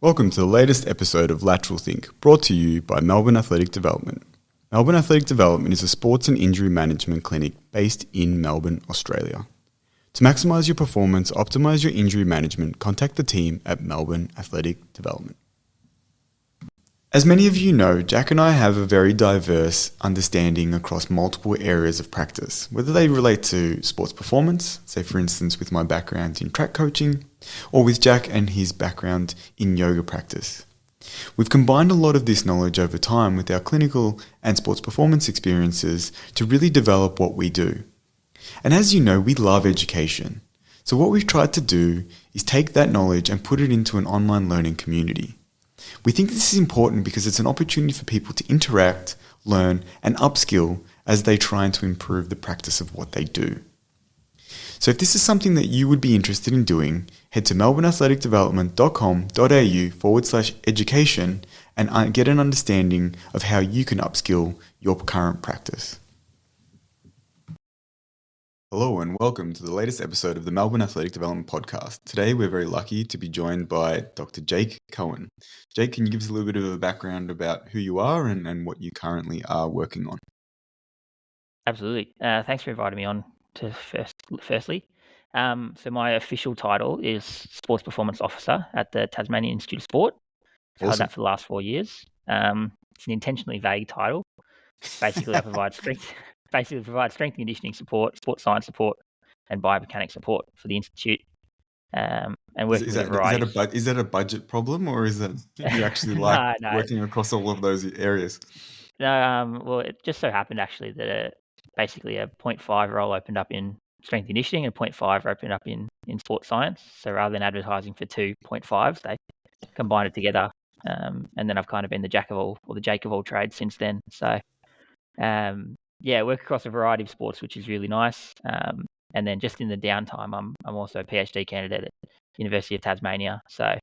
Welcome to the latest episode of Lateral Think, brought to you by Melbourne Athletic Development. Melbourne Athletic Development is a sports and injury management clinic based in Melbourne, Australia. To maximise your performance, optimise your injury management, contact the team at Melbourne Athletic Development. As many of you know, Jack and I have a very diverse understanding across multiple areas of practice, whether they relate to sports performance, say for instance with my background in track coaching, or with Jack and his background in yoga practice. We've combined a lot of this knowledge over time with our clinical and sports performance experiences to really develop what we do. And as you know, we love education. So what we've tried to do is take that knowledge and put it into an online learning community. We think this is important because it's an opportunity for people to interact, learn, and upskill as they try to improve the practice of what they do. So if this is something that you would be interested in doing, head to melbourneathleticdevelopment.com.au/education and get an understanding of how you can upskill your current practice. Hello and welcome to the latest episode of the Melbourne Athletic Development Podcast. Today we're very lucky to be joined by Dr. Cowin. Jake, can you give us a little bit of a background about who you are and what you currently are working on? Absolutely. Thanks for inviting me on to firstly. So my official title is Sports Performance Officer at the Tasmanian Institute of Sport. I've held that for the last 4 years. It's an intentionally vague title. Basically, I provide strength and conditioning support, sports science support, and biomechanics support for the institute. And working with a variety. Is that a budget problem, or is that you actually like working across all of those areas? No, well, it just so happened actually that basically a 0.5 role opened up in strength conditioning and a 0.5 opened up in sports science. So rather than advertising for 2.5s, they combined it together. And then I've kind of been the Jake of all trades since then. So work across a variety of sports, which is really nice. And then just in the downtime, I'm also a PhD candidate at University of Tasmania. So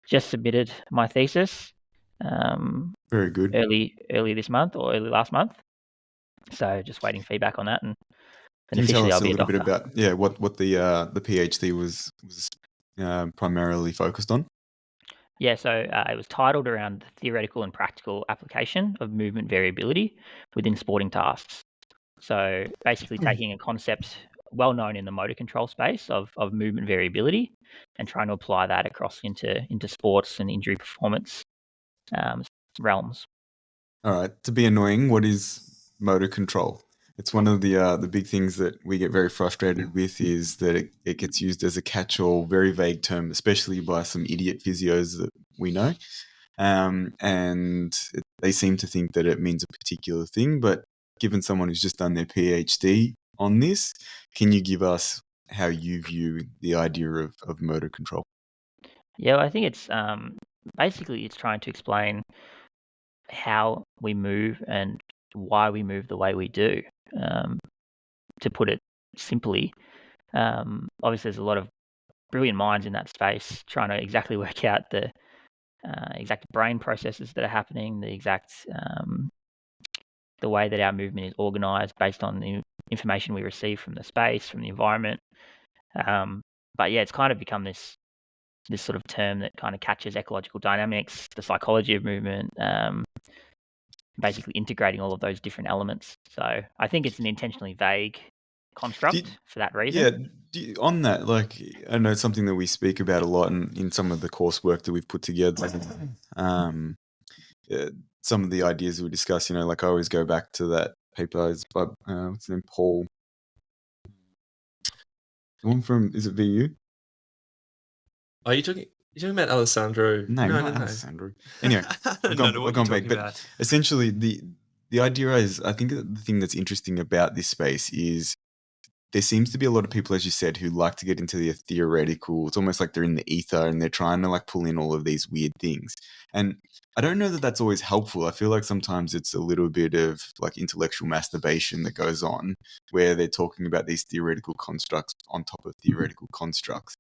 just submitted my thesis. Very good. Early this month or early last month. So just waiting feedback on that, and Can you tell us a little bit about what the PhD was primarily focused on? Yeah, so it was titled around the theoretical and practical application of movement variability within sporting tasks. So basically taking a concept well known in the motor control space of movement variability and trying to apply that across into sports and injury performance realms. All right. To be annoying, what is motor control? It's one of the big things that we get very frustrated with is that it gets used as a catch-all, very vague term, especially by some idiot physios that we know. They seem to think that it means a particular thing, but given someone who's just done their PhD on this, can you give us how you view the idea of motor control? Yeah, I think it's basically it's trying to explain how we move and why we move the way we do. To put it simply, obviously there's a lot of brilliant minds in that space trying to exactly work out the exact brain processes that are happening, the exact the way that our movement is organized based on the information we receive from the space, from the environment. But yeah, it's kind of become this sort of term that kind of catches ecological dynamics, the psychology of movement, basically integrating all of those different elements. So I think it's an intentionally vague construct for that reason. Yeah, on that, like, I know it's something that we speak about a lot in some of the coursework that we've put together. Some of the ideas we discuss, like I always go back to that paper. It's by, what's his name? Paul. The one from, is it VU? Are you talking about Alessandro? No, not Alessandro. Anyway, I've gone back. But essentially, the idea is, I think the thing that's interesting about this space is there seems to be a lot of people, as you said, who like to get into the theoretical. It's almost like they're in the ether and they're trying to like pull in all of these weird things. And I don't know that that's always helpful. I feel like sometimes it's a little bit of like intellectual masturbation that goes on where they're talking about these theoretical constructs on top of theoretical constructs.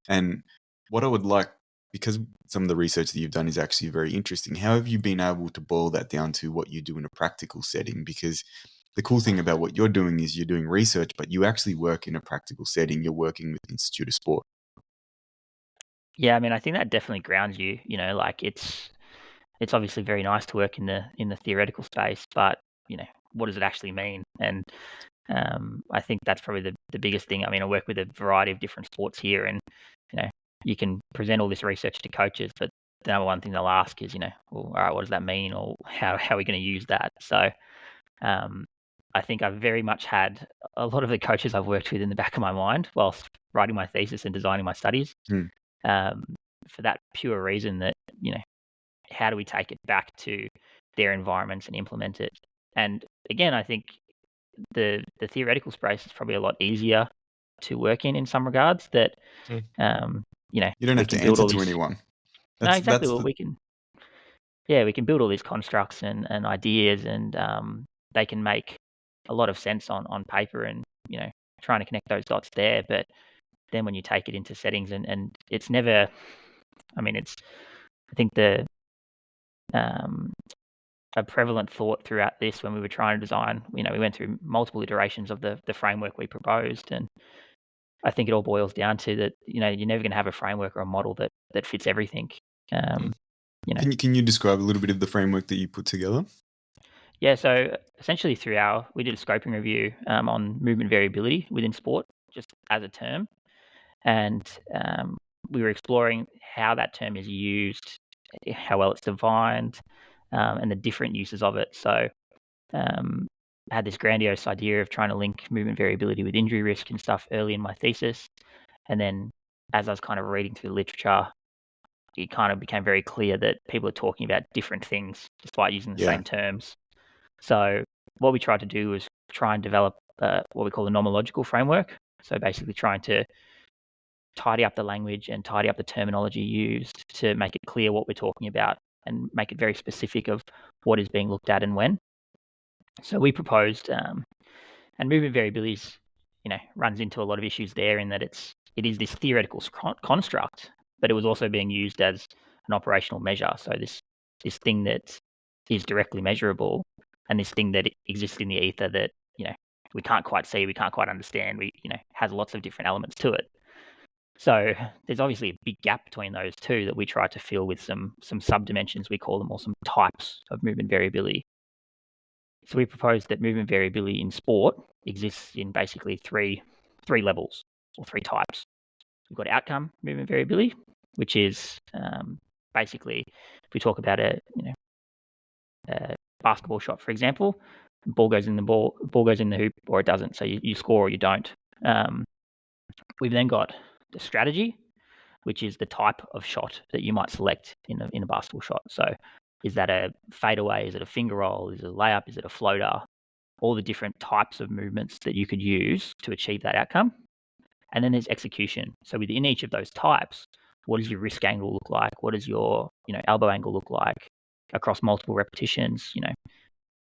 And what I would like, because some of the research that you've done is actually very interesting, how have you been able to boil that down to what you do in a practical setting? Because the cool thing about what you're doing is you're doing research, but you actually work in a practical setting. You're working with the Institute of Sport. Yeah, I mean, I think that definitely grounds you. Like it's obviously very nice to work in the theoretical space, but what does it actually mean? And I think that's probably the biggest thing. I mean, I work with a variety of different sports here, and you know, you can present all this research to coaches, but the number one thing they'll ask is, well, all right, what does that mean, or how are we going to use that? So, um, I think I've very much had a lot of the coaches I've worked with in the back of my mind whilst writing my thesis and designing my studies, Mm. um, for that pure reason that how do we take it back to their environments and implement it? And again, I think the theoretical space is probably a lot easier to work in some regards. That Mm. You don't we have can to build answer all to these. anyone. No, exactly. That's Well, the we can build all these constructs and ideas, and they can make a lot of sense on paper, and trying to connect those dots there. But then when you take it into settings, and it's never. I mean, it's. I think the um, a prevalent thought throughout this when we were trying to design. We went through multiple iterations of the framework we proposed, and I think it all boils down to that. You're never going to have a framework or a model that fits everything. Mm. Um, you know, Can you describe a little bit of the framework that you put together? yeah. So essentially, we did a scoping review on movement variability within sport, just as a term, and we were exploring how that term is used, how well it's defined, and the different uses of it. So Um, I had this grandiose idea of trying to link movement variability with injury risk and stuff early in my thesis. And then as I was kind of reading through the literature, it kind of became very clear that people are talking about different things despite using the Yeah. same terms. So what we tried to do was try and develop what we call a nomological framework. So basically trying to tidy up the language and tidy up the terminology used to make it clear what we're talking about and make it very specific of what is being looked at and when. So we proposed and movement variabilities, runs into a lot of issues there in that it is this theoretical construct, but it was also being used as an operational measure. So this thing that is directly measurable, and this thing that exists in the ether that we can't quite see, we can't quite understand. We has lots of different elements to it. So there's obviously a big gap between those two that we try to fill with some subdimensions, we call them, or some types of movement variability. So we proposed that movement variability in sport exists in basically three levels or three types. We've got outcome movement variability, which is basically if we talk about a basketball shot, for example, ball goes in the hoop or it doesn't. So you score or you don't. We've then got the strategy, which is the type of shot that you might select in a basketball shot. So is that a fadeaway? Is it a finger roll? Is it a layup? Is it a floater? All the different types of movements that you could use to achieve that outcome. And then there's execution. So within each of those types, what does your wrist angle look like? What does your elbow angle look like across multiple repetitions?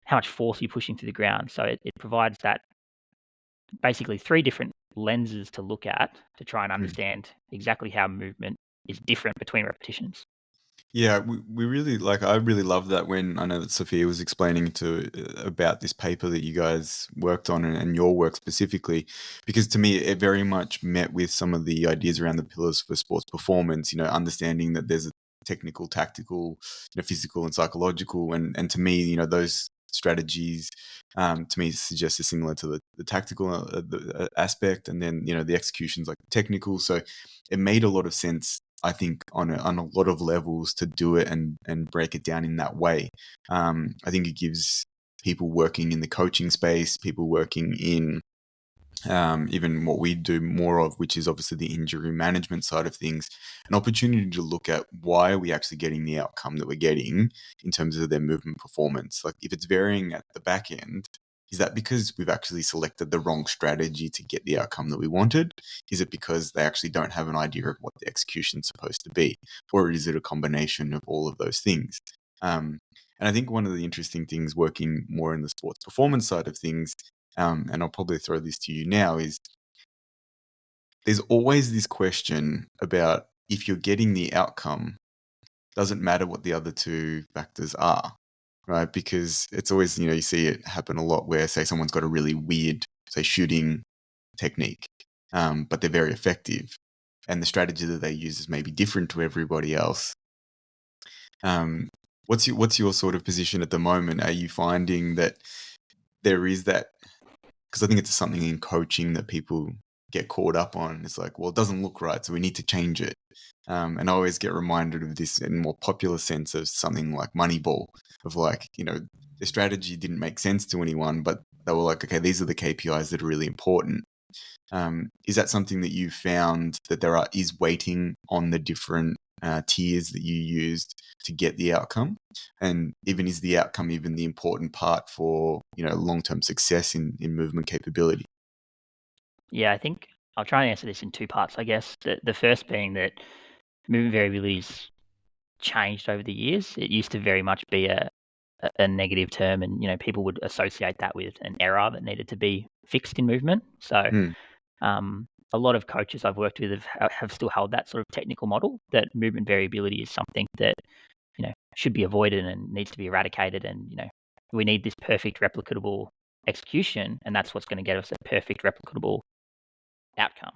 How much force are you pushing through the ground? So it provides that basically three different lenses to look at to try and understand exactly how movement is different between repetitions. Yeah, we really I really love that when I know that Sophia was explaining about this paper that you guys worked on and your work specifically, because to me it very much met with some of the ideas around the pillars for sports performance, understanding that there's a technical, tactical, physical and psychological, and to me, those strategies to me suggest similar to the tactical aspect, and then the execution's like technical. So it made a lot of sense, I think, on a lot of levels to do it and break it down in that way. I think it gives people working in the coaching space, people working in even what we do more of, which is obviously the injury management side of things, an opportunity to look at why are we actually getting the outcome that we're getting in terms of their movement performance. Like if it's varying at the back end, is that because we've actually selected the wrong strategy to get the outcome that we wanted? Is it because they actually don't have an idea of what the execution is supposed to be? Or is it a combination of all of those things? And I think one of the interesting things working more in the sports performance side of things, and I'll probably throw this to you now, is there's always this question about if you're getting the outcome, doesn't matter what the other two factors are, right? Because it's always, you see it happen a lot where, say, someone's got a really weird, say, shooting technique, but they're very effective. and the strategy that they use is maybe different to everybody else. What's your sort of position at the moment? Are you finding that there is that? Because I think it's something in coaching that people get caught up on. It's like, well, it doesn't look right, so we need to change it. And I always get reminded of this in a more popular sense of something like Moneyball, of like, the strategy didn't make sense to anyone, but they were like, okay, these are the KPIs that are really important. Is that something that you found that is weighting on the different tiers that you used to get the outcome? And even is the outcome even the important part for, long-term success in movement capability? Yeah, I think I'll try and answer this in two parts, I guess. The first being that movement variability's changed over the years. It used to very much be a negative term, and people would associate that with an error that needed to be fixed in movement. So a lot of coaches I've worked with have still held that sort of technical model that movement variability is something that should be avoided and needs to be eradicated, and we need this perfect replicable execution, and that's what's going to get us a perfect replicable outcome.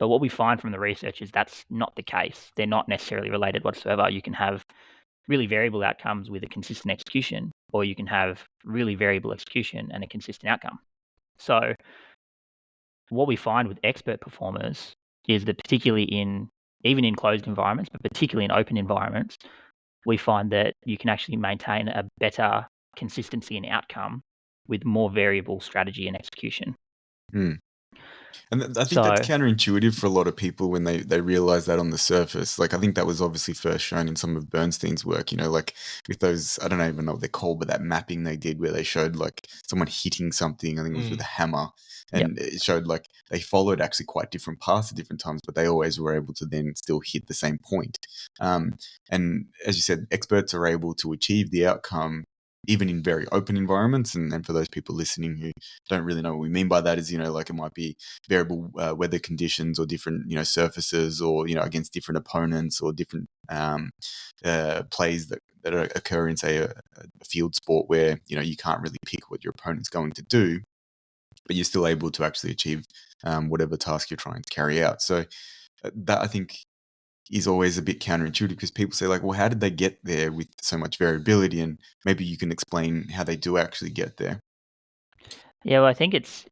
But what we find from the research is that's not the case. They're not necessarily related whatsoever. You can have really variable outcomes with a consistent execution, or you can have really variable execution and a consistent outcome. So what we find with expert performers is that particularly even in closed environments, but particularly in open environments, we find that you can actually maintain a better consistency in outcome with more variable strategy and execution. And I think that's counterintuitive for a lot of people when they realize that on the surface. Like, I think that was obviously first shown in some of Bernstein's work, like with those, I don't even know what they're called, but that mapping they did where they showed like someone hitting something, I think it was with a hammer, and it showed like they followed actually quite different paths at different times, but they always were able to then still hit the same point. And as you said, experts are able to achieve the outcome even in very open environments. And for those people listening who don't really know what we mean by that is, like it might be variable weather conditions or different, surfaces, or, against different opponents, or different plays that occur in, say, a field sport where, you can't really pick what your opponent's going to do, but you're still able to actually achieve whatever task you're trying to carry out. So that, I think, is always a bit counterintuitive, because people say like, well, how did they get there with so much variability? And maybe you can explain how they do actually get there. Yeah, well, I think it's,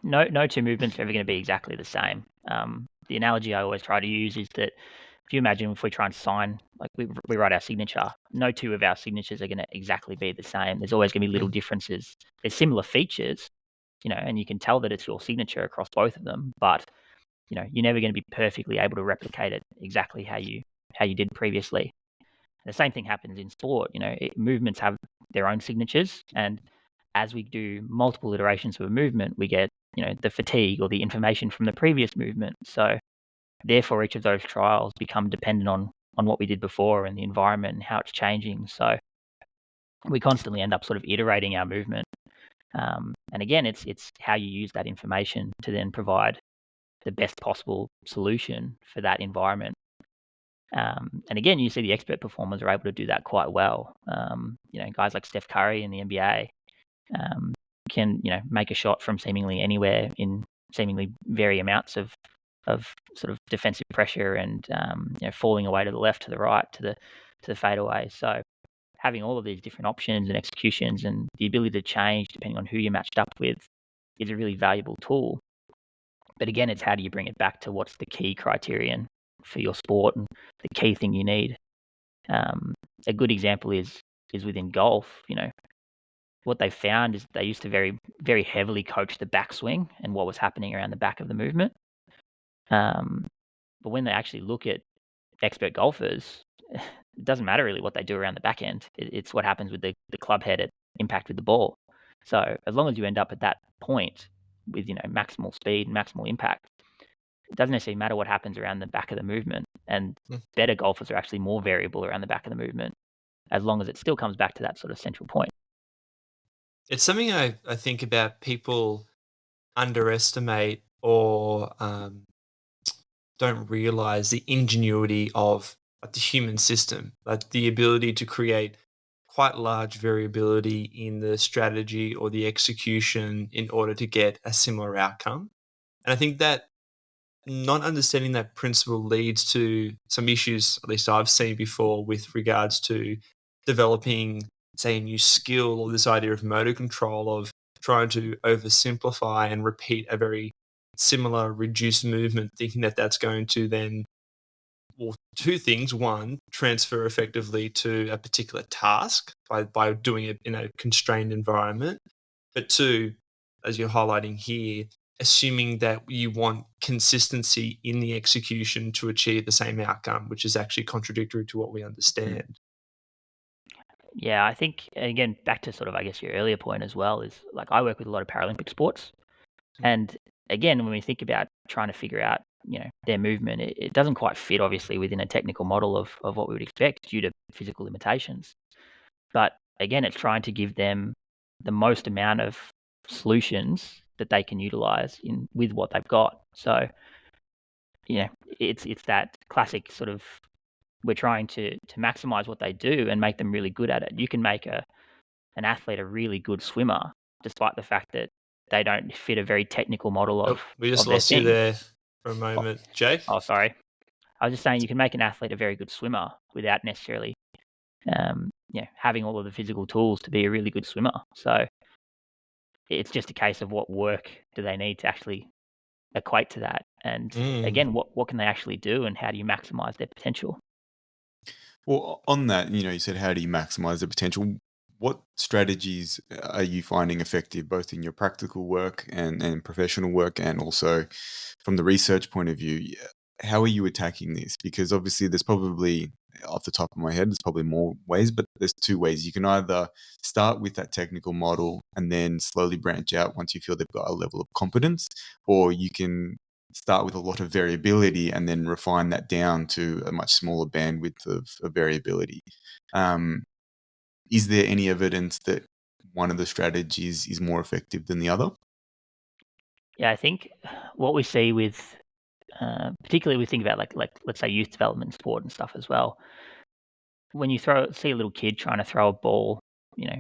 no two movements are ever going to be exactly the same. The analogy I always try to use is that if you imagine if we try and sign, like we write our signature, no two of our signatures are going to exactly be the same. There's always going to be little differences. There's similar features, and you can tell that it's your signature across both of them, but you're never going to be perfectly able to replicate it exactly how you did previously. The same thing happens in sport. Movements have their own signatures, and as we do multiple iterations of a movement, we get the fatigue or the information from the previous movement. So therefore, each of those trials become dependent on what we did before and the environment and how it's changing. So we constantly end up sort of iterating our movement. And again, it's how you use that information to then provide the best possible solution for that environment. And again, you see the expert performers are able to do that quite well. Guys like Steph Curry in the NBA can make a shot from seemingly anywhere in seemingly very amounts of sort of defensive pressure, and falling away to the left, to the right, to the fadeaway. So having all of these different options and executions and the ability to change depending on who you're matched up with is a really valuable tool. But again, it's how do you bring it back to what's the key criterion for your sport and the key thing you need. A good example is within golf. What they found is they used to very, very heavily coach the backswing and what was happening around the back of the movement. But when they actually look at expert golfers, it doesn't matter really what they do around the back end. It's what happens with the club head at impact with the ball. So as long as you end up at that point with maximal speed, maximal impact, it doesn't necessarily matter what happens around the back of the movement. And better golfers are actually more variable around the back of the movement, as long as it still comes back to that sort of central point. It's something I think about people underestimate or don't realize the ingenuity of the human system, like the ability to create quite large variability in the strategy or the execution in order to get a similar outcome. And I think that not understanding that principle leads to some issues, at least I've seen before, with regards to developing, say, a new skill, or this idea of motor control, of trying to oversimplify and repeat a very similar reduced movement, thinking that that's going to then, well, two things. One, transfer effectively to a particular task by doing it in a constrained environment. But two, as you're highlighting here, assuming that you want consistency in the execution to achieve the same outcome, which is actually contradictory to what we understand. Yeah, I think, again, back to sort of, I guess, your earlier point as well, is like I work with a lot of Paralympic sports. And again, when we think about trying to figure out, their movement, it doesn't quite fit, obviously, within a technical model of what we would expect due to physical limitations. But again, it's trying to give them the most amount of solutions that they can utilize with what they've got. So, it's that classic sort of, we're trying to maximize what they do and make them really good at it. You can make an athlete a really good swimmer, despite the fact that they don't fit a very technical model Oh, we just of their lost you thing. there for a Oh, moment, Jake. sorry. I was just saying you can make an athlete a very good swimmer without necessarily, having all of the physical tools to be a really good swimmer. So it's just a case of what work do they need to actually equate to that, and again, what can they actually do, and how do you maximize their potential? Well, on that, you said how do you maximize the potential? What strategies are you finding effective both in your practical work and professional work, and also from the research point of view? How are you attacking this? Because obviously there's probably, off the top of my head, there's probably more ways, but there's two ways. You can either start with that technical model and then slowly branch out once you feel they've got a level of competence, or you can start with a lot of variability and then refine that down to a much smaller bandwidth of variability. Is there any evidence that one of the strategies is more effective than the other? Yeah, I think what we see with, particularly we think about like let's say youth development sport and stuff as well. When you see a little kid trying to throw a ball,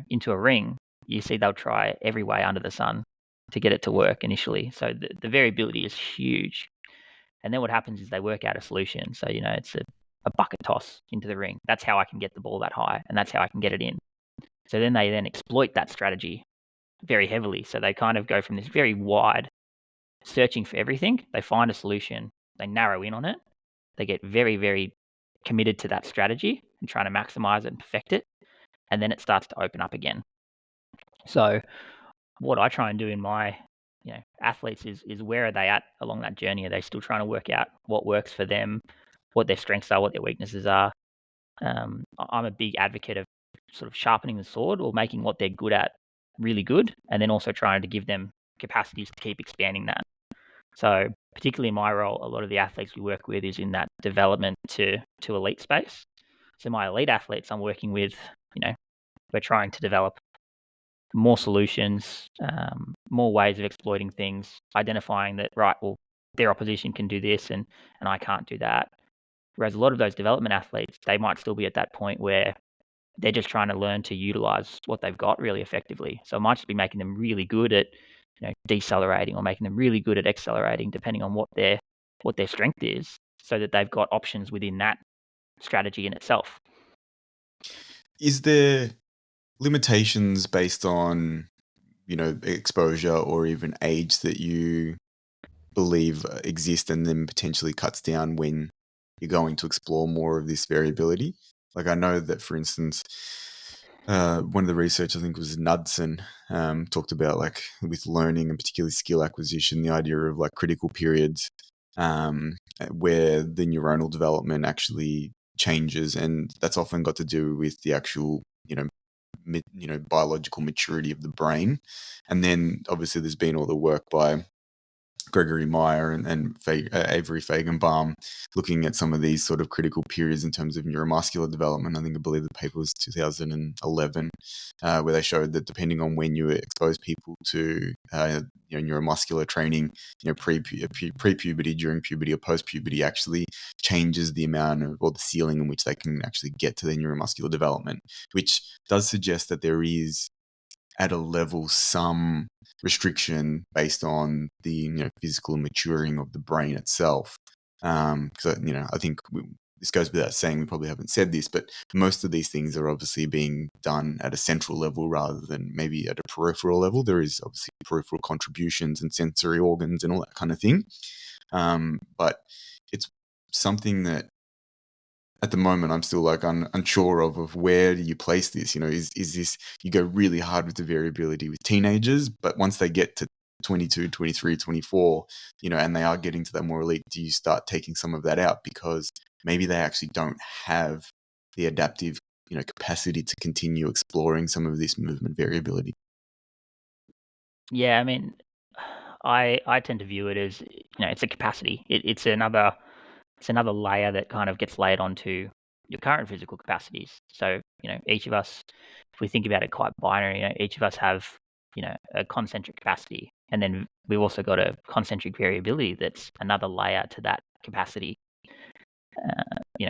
into a ring, you see they'll try every way under the sun to get it to work initially. So the variability is huge. And then what happens is they work out a solution. So, it's a bucket toss into the ring. That's how I can get the ball that high, and that's how I can get it in. So then they exploit that strategy very heavily. So they kind of go from this very wide searching for everything. They find a solution, they narrow in on it, they get very, very committed to that strategy and trying to maximize it and perfect it. And then it starts to open up again. So what I try and do in my athletes is where are they at along that journey? Are they still trying to work out what works for them, what their strengths are, what their weaknesses are? I'm a big advocate of sort of sharpening the sword or making what they're good at really good, and then also trying to give them capacities to keep expanding that. So particularly in my role, a lot of the athletes we work with is in that development to elite space. So my elite athletes I'm working with, we're trying to develop more solutions, more ways of exploiting things, identifying that, right, well, their opposition can do this and I can't do that. Whereas a lot of those development athletes, they might still be at that point where they're just trying to learn to utilize what they've got really effectively. So it might just be making them really good at, decelerating, or making them really good at accelerating, depending on what their strength is, so that they've got options within that strategy in itself. Is there limitations based on, exposure or even age that you believe exist and then potentially cuts down when you're going to explore more of this variability? Like, I know that, for instance, one of the research, I think was Knudsen, talked about, like, with learning and particularly skill acquisition, the idea of like critical periods where the neuronal development actually changes, and that's often got to do with the actual, biological maturity of the brain. And then obviously there's been all the work by Gregory Meyer and Avery Feigenbaum looking at some of these sort of critical periods in terms of neuromuscular development. I believe the paper was 2011, where they showed that depending on when you expose people to neuromuscular training, pre-puberty, during puberty, or post-puberty, actually changes the amount of, or the ceiling in which they can actually get to their neuromuscular development, which does suggest that there is at a level some restriction based on the physical maturing of the brain itself. Because I think this goes without saying, we probably haven't said this, but most of these things are obviously being done at a central level rather than maybe at a peripheral level. There is obviously peripheral contributions and sensory organs and all that kind of thing. But it's something that at the moment I'm still like unsure of where do you place this. Is this, you go really hard with the variability with teenagers, but once they get to 22, 23, 24, and they are getting to that more elite, do you start taking some of that out because maybe they actually don't have the adaptive capacity to continue exploring some of this movement variability? Yeah, I mean, I tend to view it as, it's a capacity. It's another layer that kind of gets laid onto your current physical capacities. So, each of us, if we think about it quite binary, each of us have, a concentric capacity. And then we've also got a concentric variability that's another layer to that capacity.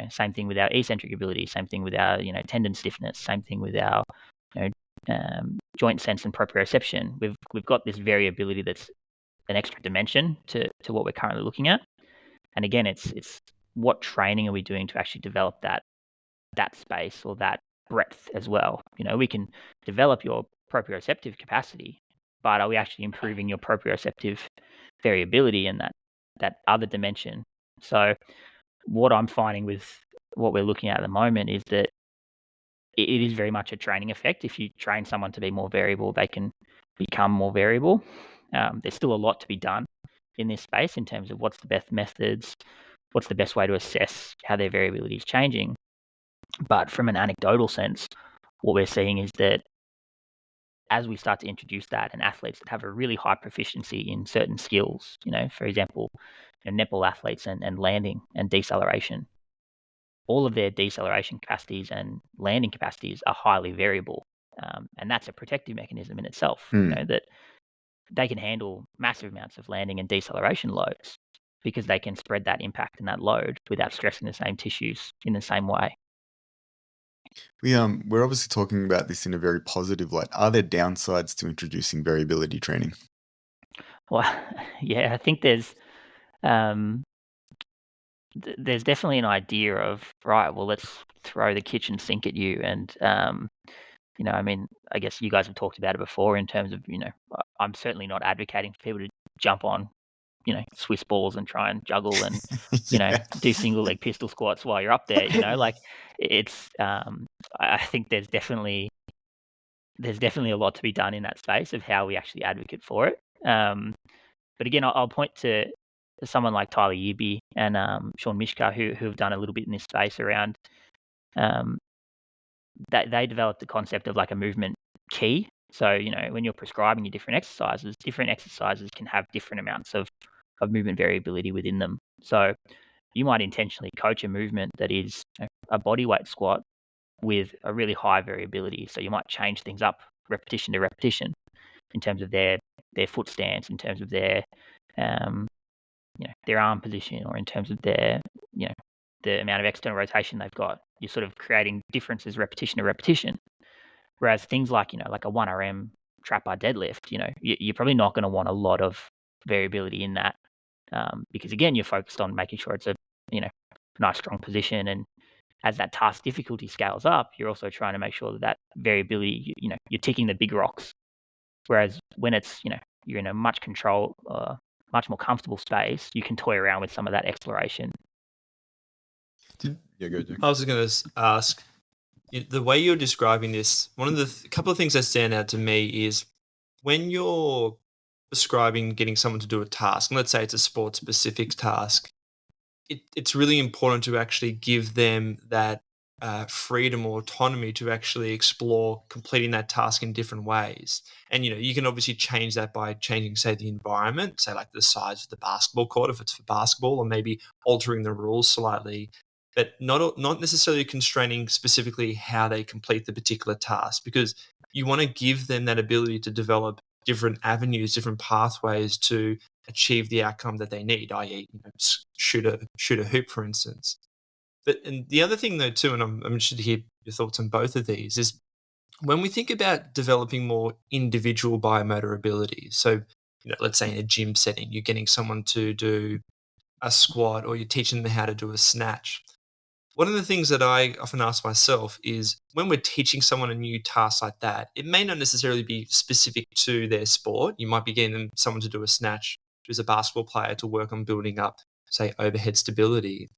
Same thing with our eccentric ability, same thing with our, tendon stiffness, same thing with our, joint sense and proprioception. We've got this variability that's an extra dimension to what we're currently looking at. And again, it's what training are we doing to actually develop that space or that breadth as well? We can develop your proprioceptive capacity, but are we actually improving your proprioceptive variability and that other dimension? So what I'm finding with what we're looking at the moment is that it is very much a training effect. If you train someone to be more variable, they can become more variable. There's still a lot to be done in this space in terms of what's the best methods, what's the best way to assess how their variability is changing. But from an anecdotal sense, what we're seeing is that as we start to introduce that, and athletes that have a really high proficiency in certain skills, for example, netball athletes and landing and deceleration, all of their deceleration capacities and landing capacities are highly variable. And that's a protective mechanism in itself, that they can handle massive amounts of landing and deceleration loads because they can spread that impact and that load without stressing the same tissues in the same way. We're obviously talking about this in a very positive light. Are there downsides to introducing variability training? Well, yeah, I think there's definitely an idea of, right, well, let's throw the kitchen sink at you. And, I mean, I guess you guys have talked about it before in terms of, I'm certainly not advocating for people to jump on, Swiss balls and try and juggle and, Yeah. do single leg pistol squats while you're up there, like it's, I think there's definitely a lot to be done in that space of how we actually advocate for it. But again, I'll point to someone like Tyler Yibe and Sean Mishka who have done a little bit in this space around that they developed the concept of like a movement key. So, when you're prescribing your different exercises can have different amounts of movement variability within them. So you might intentionally coach a movement that is a body weight squat with a really high variability. So you might change things up repetition to repetition in terms of their foot stance, in terms of their their arm position, or in terms of their the amount of external rotation they've got. You're sort of creating differences repetition to repetition. Whereas things like like a 1RM trap bar deadlift, you're probably not going to want a lot of variability in that because again, you're focused on making sure it's a nice strong position. And as that task difficulty scales up, you're also trying to make sure that variability, you're ticking the big rocks. Whereas when it's you're in a much more comfortable space, you can toy around with some of that exploration. Yeah, go, Jack. I was going to ask, the way you're describing this, one of the couple of things that stand out to me is when you're prescribing getting someone to do a task, and let's say it's a sport-specific task, it's really important to actually give them that freedom or autonomy to actually explore completing that task in different ways. And, you can obviously change that by changing, say, the environment, say like the size of the basketball court, if it's for basketball, or maybe altering the rules slightly, but not necessarily constraining specifically how they complete the particular task, because you want to give them that ability to develop different avenues, different pathways to achieve the outcome that they need, i.e., shoot a hoop, for instance. And the other thing, though, too, and I'm interested to hear your thoughts on both of these, is When we think about developing more individual biomotor ability, so let's say in a gym setting, you're getting someone to do a squat or you're teaching them how to do a snatch. One of the things that I often ask myself is when we're teaching someone a new task like that, it may not necessarily be specific to their sport. You might be getting someone to do a snatch who's a basketball player to work on building up, say, overhead stability.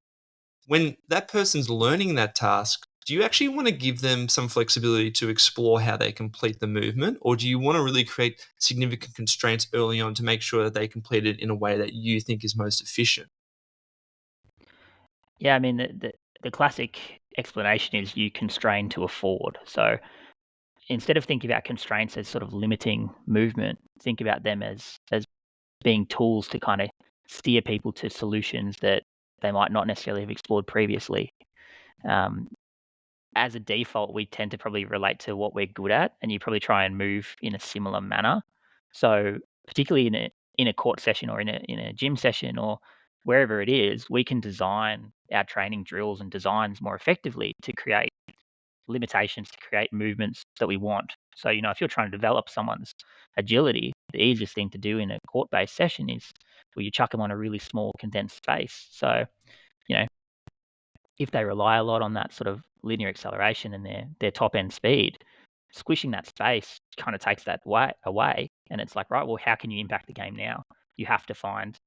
When that person's learning that task, do you actually want to give them some flexibility to explore how they complete the movement? Or do you want to really create significant constraints early on to make sure that they complete it in a way that you think is most efficient? Yeah, I mean, the classic explanation is you constrain to afford. So instead of thinking about constraints as sort of limiting movement, think about them as being tools to kind of steer people to solutions that they might not necessarily have explored previously. Um, as a default, we tend to probably relate to what we're good at, and you probably try and move in a similar manner. So, particularly in a court session or in a gym session or wherever it is, we can design our training drills and designs more effectively to create limitations, to create movements that we want. So, if you're trying to develop someone's agility, the easiest thing to do in a court-based session is, well, you chuck them on a really small condensed space. So, you know, if they rely a lot on that sort of linear acceleration and their top end speed, squishing that space kind of takes that away. And it's like, right, well, how can you impact the game now? You have to find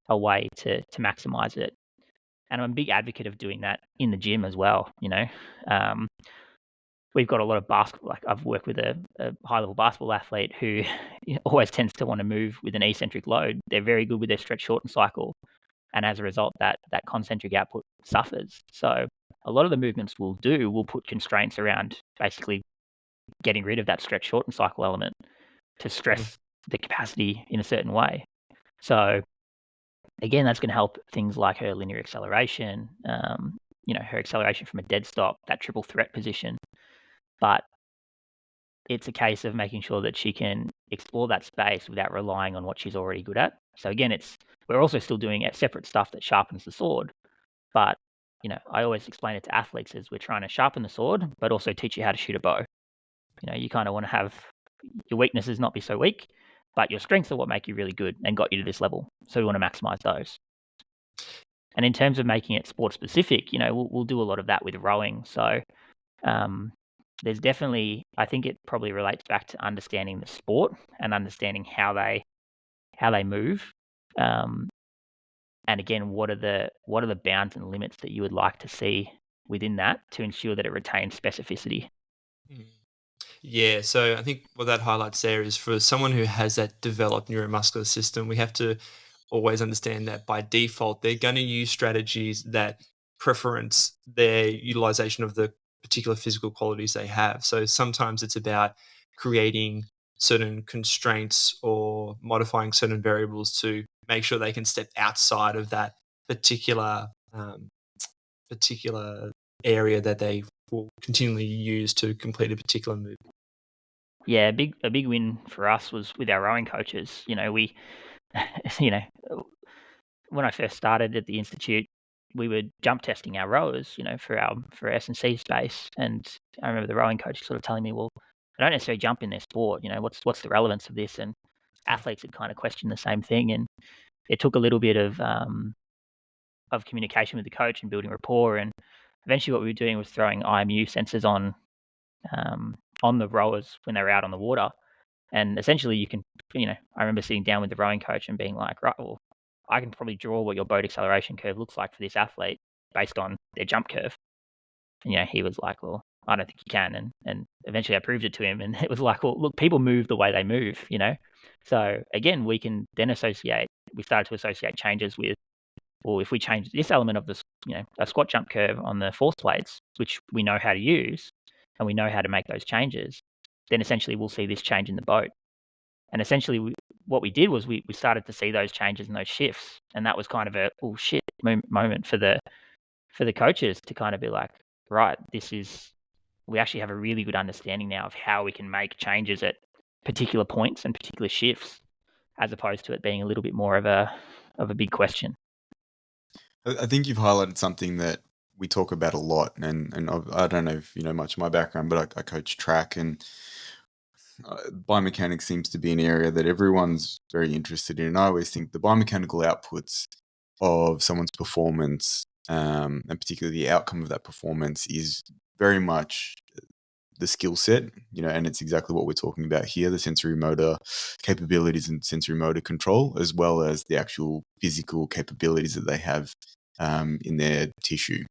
a way to maximize it. And I'm a big advocate of doing that in the gym as well. Um, we've got a lot of basketball. Like I've worked with a high level basketball athlete who always tends to want to move with an eccentric load. They're very good with their stretch shorten cycle, and as a result, that concentric output suffers. So a lot of the movements will put constraints around basically getting rid of that stretch shorten cycle element to stress the capacity in a certain way. So again, that's going to help things like her linear acceleration, her acceleration from a dead stop, that triple threat position. But it's a case of making sure that she can explore that space without relying on what she's already good at. So again, we're also still doing separate stuff that sharpens the sword. But I always explain it to athletes as we're trying to sharpen the sword, but also teach you how to shoot a bow. You kind of want to have your weaknesses not be so weak, but your strengths are what make you really good and got you to this level. So we want to maximize those. And in terms of making it sport specific, we'll do a lot of that with rowing. So there's definitely, I think it probably relates back to understanding the sport and understanding how they move. And again, what are the bounds and limits that you would like to see within that to ensure that it retains specificity? Mm. Yeah, so I think what that highlights there is for someone who has that developed neuromuscular system, we have to always understand that by default, they're going to use strategies that preference their utilization of the particular physical qualities they have. So sometimes it's about creating certain constraints or modifying certain variables to make sure they can step outside of that particular particular area that they will continually use to complete a particular move. Yeah, a big win for us was with our rowing coaches. We, you know, when I first started at the institute, we were jump testing our rowers, for S&C space. And I remember the rowing coach sort of telling me, well, I don't necessarily jump in their sport. What's the relevance of this? And athletes had kind of questioned the same thing. And it took a little bit of communication with the coach and building rapport. And eventually, what we were doing was throwing IMU sensors on the rowers when they were out on the water. And essentially, I remember sitting down with the rowing coach and being like, right, well, I can probably draw what your boat acceleration curve looks like for this athlete based on their jump curve. And he was like, well, I don't think you can. And eventually I proved it to him. And it was like, well, look, people move the way they move. So again, we started to associate changes with, well, if we change this element of this, a squat jump curve on the force plates, which we know how to use and we know how to make those changes, then essentially we'll see this change in the boat. And essentially what we did was we started to see those changes and those shifts. And that was kind of a, oh shit moment for the coaches to kind of be like, right, we actually have a really good understanding now of how we can make changes at particular points and particular shifts, as opposed to it being a little bit more of a big question. I think you've highlighted something that we talk about a lot, and I don't know if you know much of my background, but I coach track, and biomechanics seems to be an area that everyone's very interested in. And I always think the biomechanical outputs of someone's performance, and particularly the outcome of that performance, is very much the skill set, and it's exactly what we're talking about here, the sensory motor capabilities and sensory motor control, as well as the actual physical capabilities that they have in their tissue.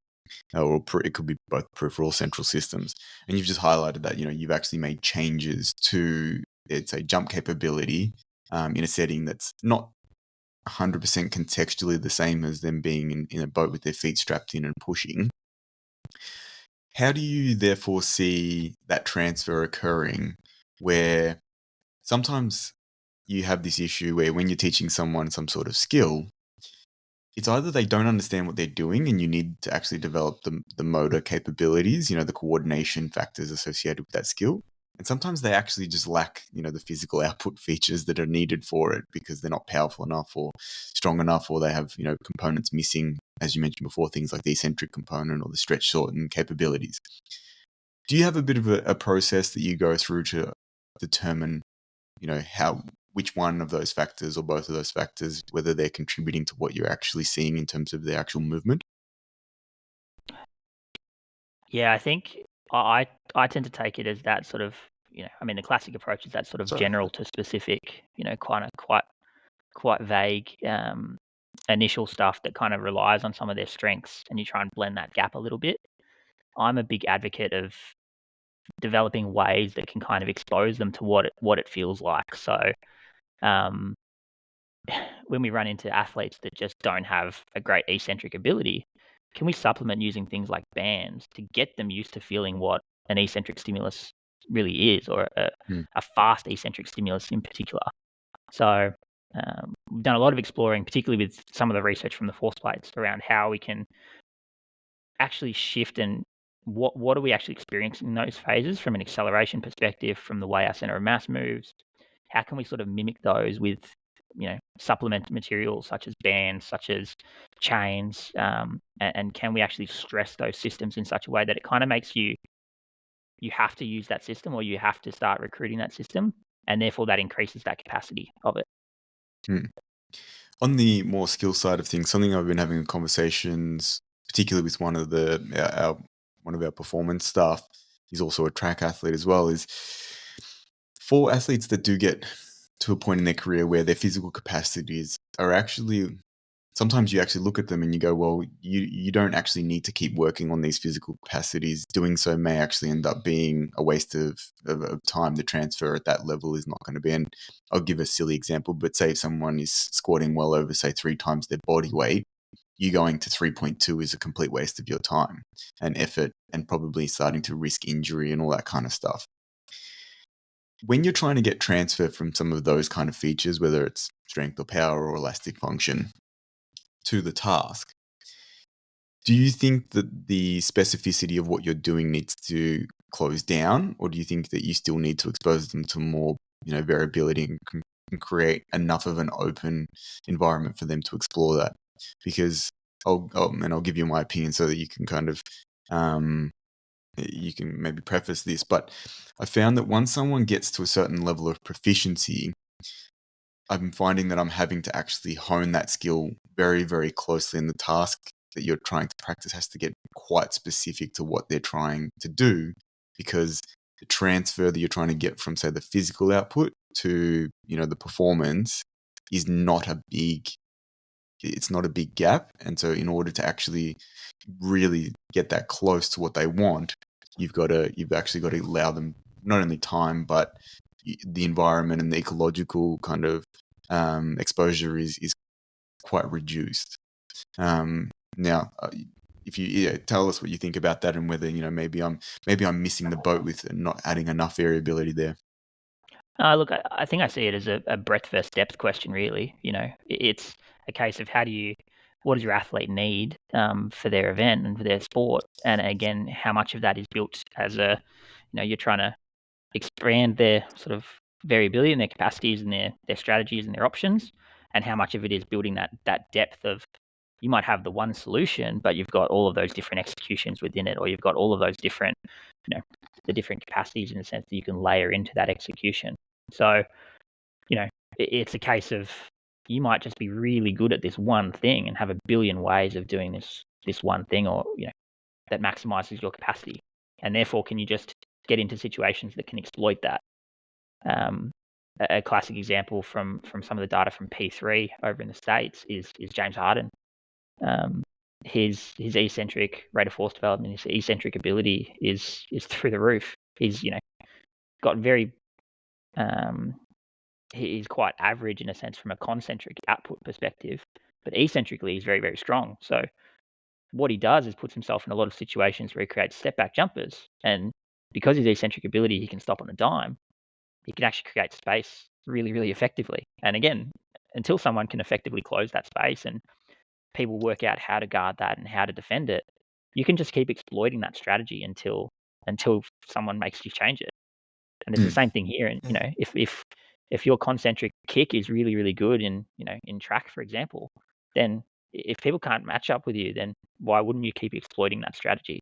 Or it could be both peripheral central systems. And you've just highlighted that, you've actually made changes to, it's a jump capability in a setting that's not 100% contextually the same as them being in a boat with their feet strapped in and pushing. How do you therefore see that transfer occurring, where sometimes you have this issue where when you're teaching someone some sort of skill, it's either they don't understand what they're doing and you need to actually develop the motor capabilities, the coordination factors associated with that skill. And sometimes they actually just lack, the physical output features that are needed for it because they're not powerful enough or strong enough, or they have, components missing, as you mentioned before, things like the eccentric component or the stretch shorten capabilities. Do you have a bit of a process that you go through to determine, which one of those factors or both of those factors, whether they're contributing to what you're actually seeing in terms of the actual movement? Yeah, I think I tend to take it as that sort of, the classic approach is that sort of Sorry. general to specific, kind of quite vague initial stuff that kind of relies on some of their strengths, and you try and blend that gap a little bit. I'm a big advocate of developing ways that can kind of expose them to what it feels like. So, um, when we run into athletes that just don't have a great eccentric ability, can we supplement using things like bands to get them used to feeling what an eccentric stimulus really is, or a fast eccentric stimulus in particular? So we've done a lot of exploring, particularly with some of the research from the force plates, around how we can actually shift and what are we actually experiencing in those phases from an acceleration perspective, from the way our center of mass moves. How can we sort of mimic those with supplement materials such as bands, such as chains, and can we actually stress those systems in such a way that it kind of makes you have to use that system, or you have to start recruiting that system, and therefore that increases that capacity of it. On the more skill side of things, something I've been having conversations, particularly with one of our performance staff, he's also a track athlete as well, is for athletes that do get to a point in their career where their physical capacities are actually, sometimes you actually look at them and you go, well, you don't actually need to keep working on these physical capacities. Doing so may actually end up being a waste of time. The transfer at that level is not going to be. And I'll give a silly example, but say if someone is squatting well over, say, 3 times their body weight, you going to 3.2 is a complete waste of your time and effort, and probably starting to risk injury and all that kind of stuff. When you're trying to get transfer from some of those kind of features, whether it's strength or power or elastic function, to the task, do you think that the specificity of what you're doing needs to close down, or do you think that you still need to expose them to more, variability and create enough of an open environment for them to explore that? Because I'll give you my opinion so that you can kind of you can maybe preface this, but I found that once someone gets to a certain level of proficiency, I'm finding that I'm having to actually hone that skill very, very closely, and the task that you're trying to practice has to get quite specific to what they're trying to do, because the transfer that you're trying to get from, say, the physical output to, the performance is not a big gap. And so in order to actually really get that close to what they want, you've actually got to allow them not only time, but the environment and the ecological kind of exposure is quite reduced. Now, if you tell us what you think about that, and whether maybe I'm missing the boat with not adding enough variability there. Look, I think I see it as a breadth versus depth question, really. It's a case of what does your athlete need for their event and for their sport? And again, how much of that is built as you're trying to expand their sort of variability and their capacities and their strategies and their options, and how much of it is building that depth of you might have the one solution, but you've got all of those different executions within it, or you've got all of those different, the different capacities in the sense that you can layer into that execution. So, it's a case of you might just be really good at this one thing and have a billion ways of doing this one thing, or that maximizes your capacity, and therefore can you just get into situations that can exploit that. A classic example from some of the data from P3 over in the States is James Harden. His eccentric rate of force development, his eccentric ability is through the roof. He's got very he's quite average in a sense from a concentric output perspective, but eccentrically he's very, very strong. So what he does is puts himself in a lot of situations where he creates step back jumpers, and because his eccentric ability, he can stop on a dime. He can actually create space really, really effectively. And again, until someone can effectively close that space and people work out how to guard that and how to defend it, you can just keep exploiting that strategy until someone makes you change it. And it's the same thing here. And if your concentric kick is really, really good in track, for example, then if people can't match up with you, then why wouldn't you keep exploiting that strategy?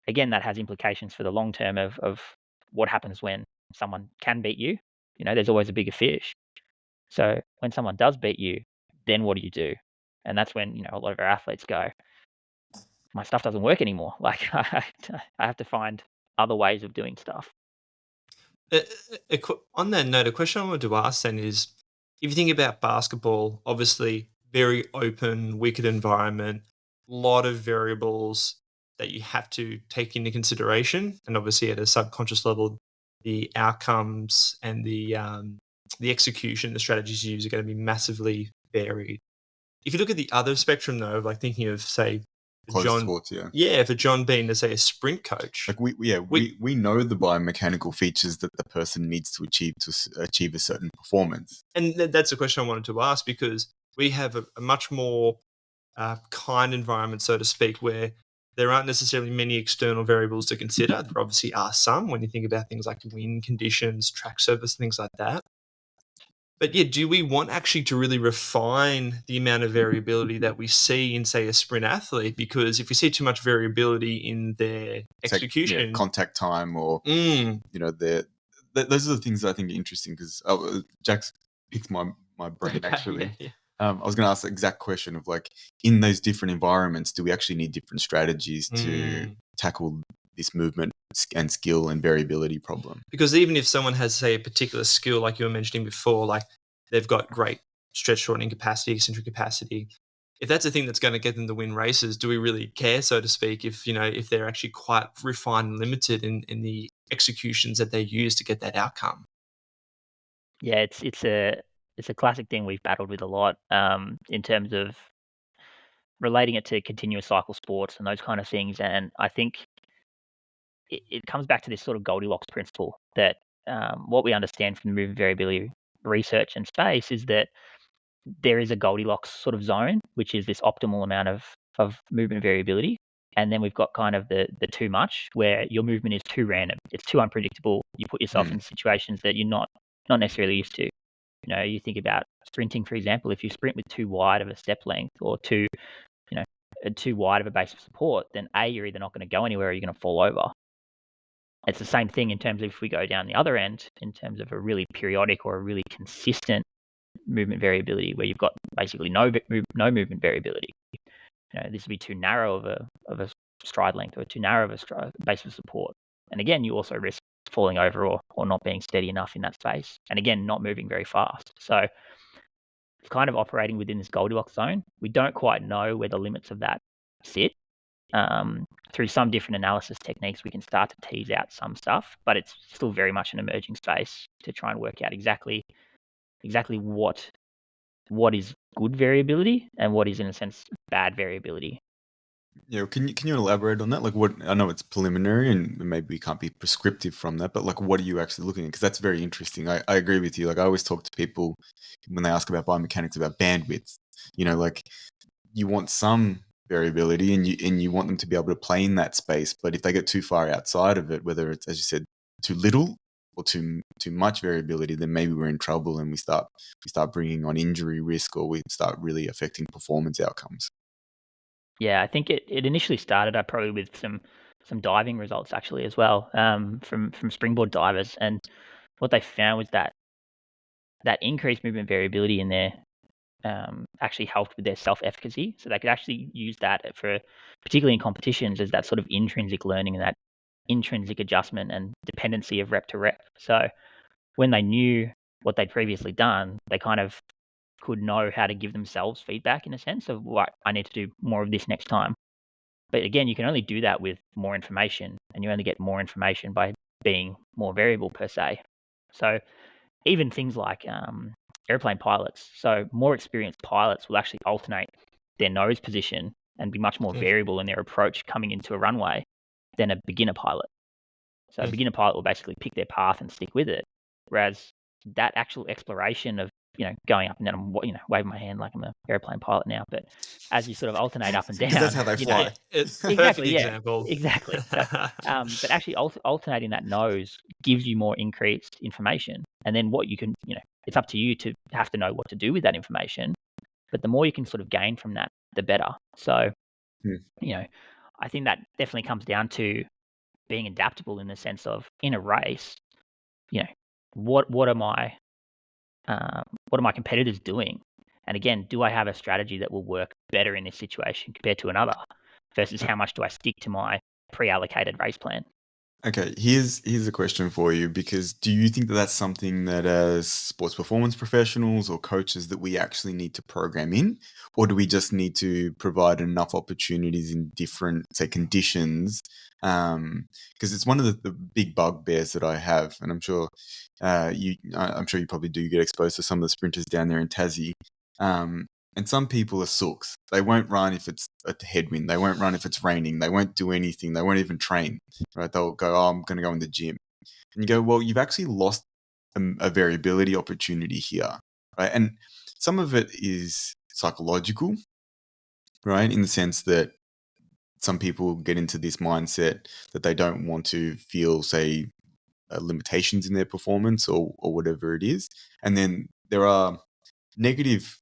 Again, that has implications for the long term of what happens when someone can beat you. There's always a bigger fish. So when someone does beat you, then what do? And that's when a lot of our athletes go, my stuff doesn't work anymore. Like I have to find other ways of doing stuff. On that note, a question I wanted to ask then is, if you think about basketball, obviously very open, wicked environment, lot of variables that you have to take into consideration, and obviously at a subconscious level, the outcomes and the execution, the strategies you use are going to be massively varied. If you look at the other spectrum, though, like thinking of, say, Close John, sports, yeah. Yeah, for John being, to say, a sprint coach. Like we know the biomechanical features that the person needs to achieve a certain performance. And that's a question I wanted to ask, because we have a much more kind environment, so to speak, where there aren't necessarily many external variables to consider. There obviously are some when you think about things like wind conditions, track surface, things like that. But yeah, do we want actually to really refine the amount of variability that we see in, say, a sprint athlete? Because if we see too much variability in their execution, contact time, or those are the things that I think are interesting, because Jack's picked my brain actually. Yeah. I was going to ask the exact question of, like, in those different environments, do we actually need different strategies to tackle this movement and skill and variability problem? Because even if someone has, say, a particular skill, like you were mentioning before, like they've got great stretch shortening capacity, eccentric capacity, if that's a thing that's going to get them to win races, do we really care, so to speak, if they're actually quite refined and limited in the executions that they use to get that outcome? Yeah, it's a classic thing we've battled with a lot, in terms of relating it to continuous cycle sports and those kind of things. And I think it comes back to this sort of Goldilocks principle that, what we understand from the movement variability research and space is that there is a Goldilocks sort of zone, which is this optimal amount of movement variability. And then we've got kind of the too much, where your movement is too random. It's too unpredictable. You put yourself in situations that you're not necessarily used to. You think about sprinting, for example. If you sprint with too wide of a step length, or too wide of a base of support, then you're either not going to go anywhere, or you're going to fall over. It's the same thing in terms of if we go down the other end, in terms of a really periodic or a really consistent movement variability, where you've got basically no movement variability. This would be too narrow of a stride length, or too narrow of a base of support. And again, you also risk falling over, or not being steady enough in that space. And again, not moving very fast. So it's kind of operating within this Goldilocks zone. We don't quite know where the limits of that sit. Through some different analysis techniques, we can start to tease out some stuff, but it's still very much an emerging space to try and work out exactly what is good variability and what is, in a sense, bad variability. Yeah, can you elaborate on that? Like, what, I know it's preliminary and maybe we can't be prescriptive from that, but like, what are you actually looking at? Because that's very interesting. I agree with you. Like, I always talk to people when they ask about biomechanics about bandwidth. Like, you want some variability, and you want them to be able to play in that space. But if they get too far outside of it, whether it's, as you said, too little or too much variability, then maybe we're in trouble, and we start bringing on injury risk, or we start really affecting performance outcomes. Yeah, I think it initially started probably with some diving results actually as well, from springboard divers, and what they found was that increased movement variability in there actually helped with their self-efficacy. So they could actually use that for, particularly in competitions, as that sort of intrinsic learning and that intrinsic adjustment and dependency of rep to rep. So when they knew what they'd previously done, they kind of could know how to give themselves feedback in a sense of what I need to do more of this next time. But again, you can only do that with more information, and you only get more information by being more variable per se. So even things like airplane pilots, so more experienced pilots will actually alternate their nose position and be much more Mm. variable in their approach coming into a runway than a beginner pilot. So a beginner pilot will basically pick their path and stick with it, whereas that actual exploration of going up and down, I'm waving my hand like I'm an airplane pilot now, but as you sort of alternate up and Because that's down, how they you know, fly. Perfect exactly, yeah, example. exactly. So, but actually alternating that nose gives you more increased information, and then what you can, it's up to you to have to know what to do with that information. But the more you can sort of gain from that, the better. So, Hmm. I think that definitely comes down to being adaptable in the sense of in a race, you know, what are my competitors doing? And again, do I have a strategy that will work better in this situation compared to another? Versus how much do I stick to my pre-allocated race plan? Okay, here's a question for you, because do you think that that's something that as sports performance professionals or coaches that we actually need to program in, or do we just need to provide enough opportunities in different, say, conditions? Because it's one of the big bugbears that I have, and I'm sure I'm sure you probably do get exposed to some of the sprinters down there in Tassie. Um, and some people are sooks. They won't run if it's a headwind. They won't run if it's raining. They won't do anything. They won't even train. Right? They'll go, "Oh, I'm going to go in the gym," and you go, "Well, you've actually lost a variability opportunity here, right?" And some of it is psychological, right? In the sense that some people get into this mindset that they don't want to feel, say, limitations in their performance or whatever it is, and then there are negative,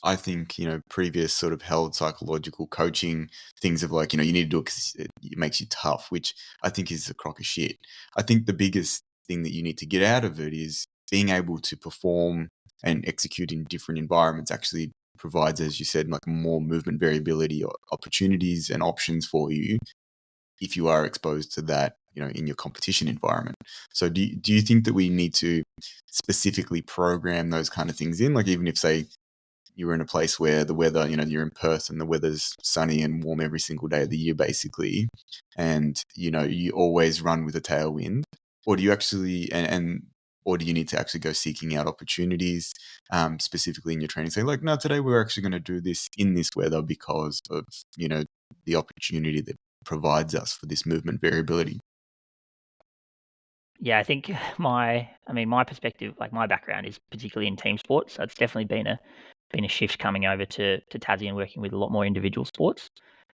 I think, previous sort of held psychological coaching things of like, you need to do it because it makes you tough, which I think is a crock of shit. I think the biggest thing that you need to get out of it is being able to perform and execute in different environments actually provides, as you said, like more movement variability or opportunities and options for you if you are exposed to that, in your competition environment. So do you think that we need to specifically program those kind of things in? Like, even if, say, you were in a place where the weather, you're in Perth and the weather's sunny and warm every single day of the year, basically, and, you always run with a tailwind, or do you actually, or do you need to actually go seeking out opportunities, specifically in your training? Say, like, no, today we're actually going to do this in this weather because of, the opportunity that provides us for this movement variability. Yeah, I think my perspective, like my background is particularly in team sports, so it's definitely been a shift coming over to Tassie and working with a lot more individual sports.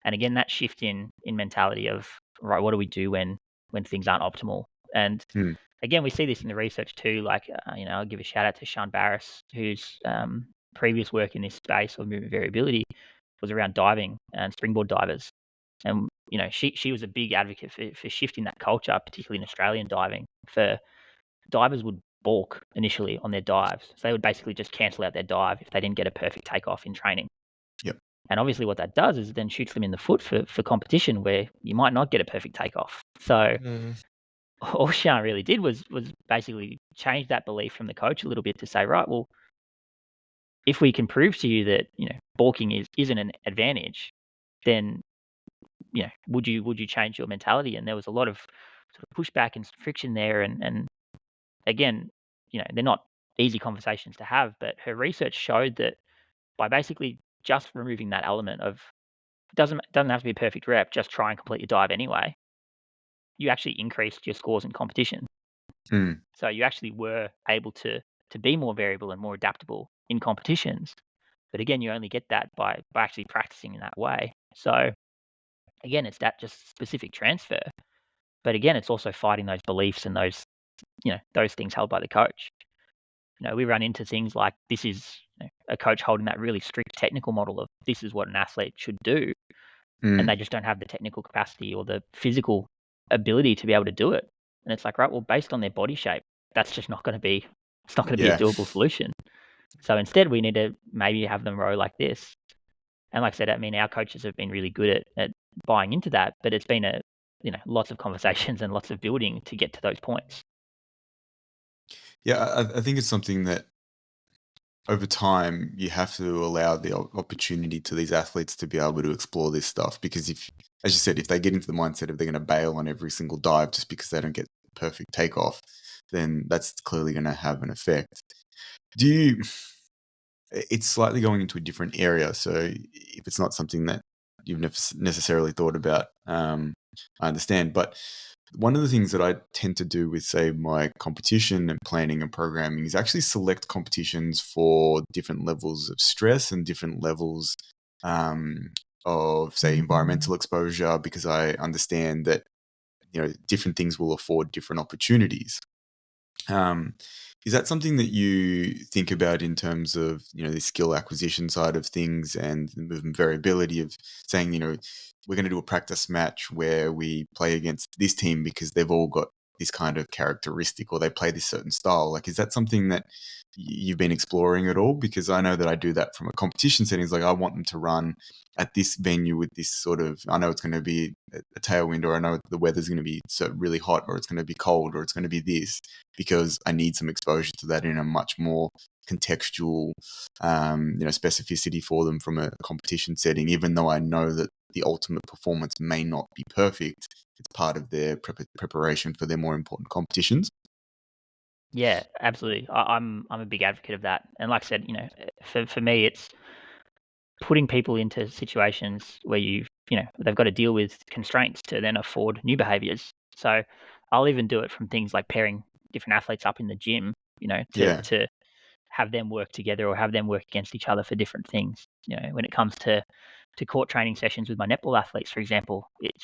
And again, that shift in mentality of, right, what do we do when things aren't optimal? And Hmm. again, we see this in the research too. Like, I'll give a shout out to Sean Barris, whose previous work in this space of movement variability was around diving and springboard divers. And she was a big advocate for shifting that culture, particularly in Australian diving. For divers would balk initially on their dives, so they would basically just cancel out their dive if they didn't get a perfect takeoff in training. Yep. And obviously, what that does is then shoots them in the foot for competition where you might not get a perfect takeoff. So Mm. all Sean really did was basically change that belief from the coach a little bit to say, right, well, if we can prove to you that balking isn't an advantage, then would you change your mentality? And there was a lot of sort of pushback and friction there, and again, they're not easy conversations to have, but her research showed that by basically just removing that element of doesn't have to be a perfect rep, just try and complete your dive anyway, you actually increased your scores in competition. Hmm. So you actually were able to be more variable and more adaptable in competitions. But again, you only get that by actually practicing in that way. So again, it's that just specific transfer. But again, it's also fighting those beliefs and those things held by the coach. We run into things like this is a coach holding that really strict technical model of this is what an athlete should do, and they just don't have the technical capacity or the physical ability to be able to do it. And it's like, right, well, based on their body shape, that's just not going to be, it's not going to be a doable solution. So instead, we need to maybe have them row like this. And like I said, I mean, our coaches have been really good at buying into that, but it's been lots of conversations and lots of building to get to those points. Yeah, I think it's something that over time you have to allow the opportunity to these athletes to be able to explore this stuff, because if, as you said, if they get into the mindset of they're going to bail on every single dive just because they don't get the perfect takeoff, then that's clearly going to have an effect. It's slightly going into a different area, so if it's not something that you've necessarily thought about, I understand. But one of the things that I tend to do with, say, my competition and planning and programming is actually select competitions for different levels of stress and different levels of, say, environmental exposure, because I understand that, different things will afford different opportunities. Is that something that you think about in terms of, the skill acquisition side of things and the movement variability of saying, we're going to do a practice match where we play against this team because they've all got this kind of characteristic or they play this certain style? Like, is that something that you've been exploring at all? Because I know that I do that from a competition settings. Like, I want them to run at this venue with this sort of, I know it's going to be a tailwind, or I know the weather's going to be really hot, or it's going to be cold, or it's going to be this, because I need some exposure to that in a much more contextual, specificity for them from a competition setting, even though I know that the ultimate performance may not be perfect. It's part of their preparation for their more important competitions. Yeah, absolutely. I'm a big advocate of that. And like I said, for me, it's putting people into situations where they've got to deal with constraints to then afford new behaviors. So I'll even do it from things like pairing different athletes up in the gym, to have them work together or have them work against each other for different things. When it comes to court training sessions with my netball athletes, for example, it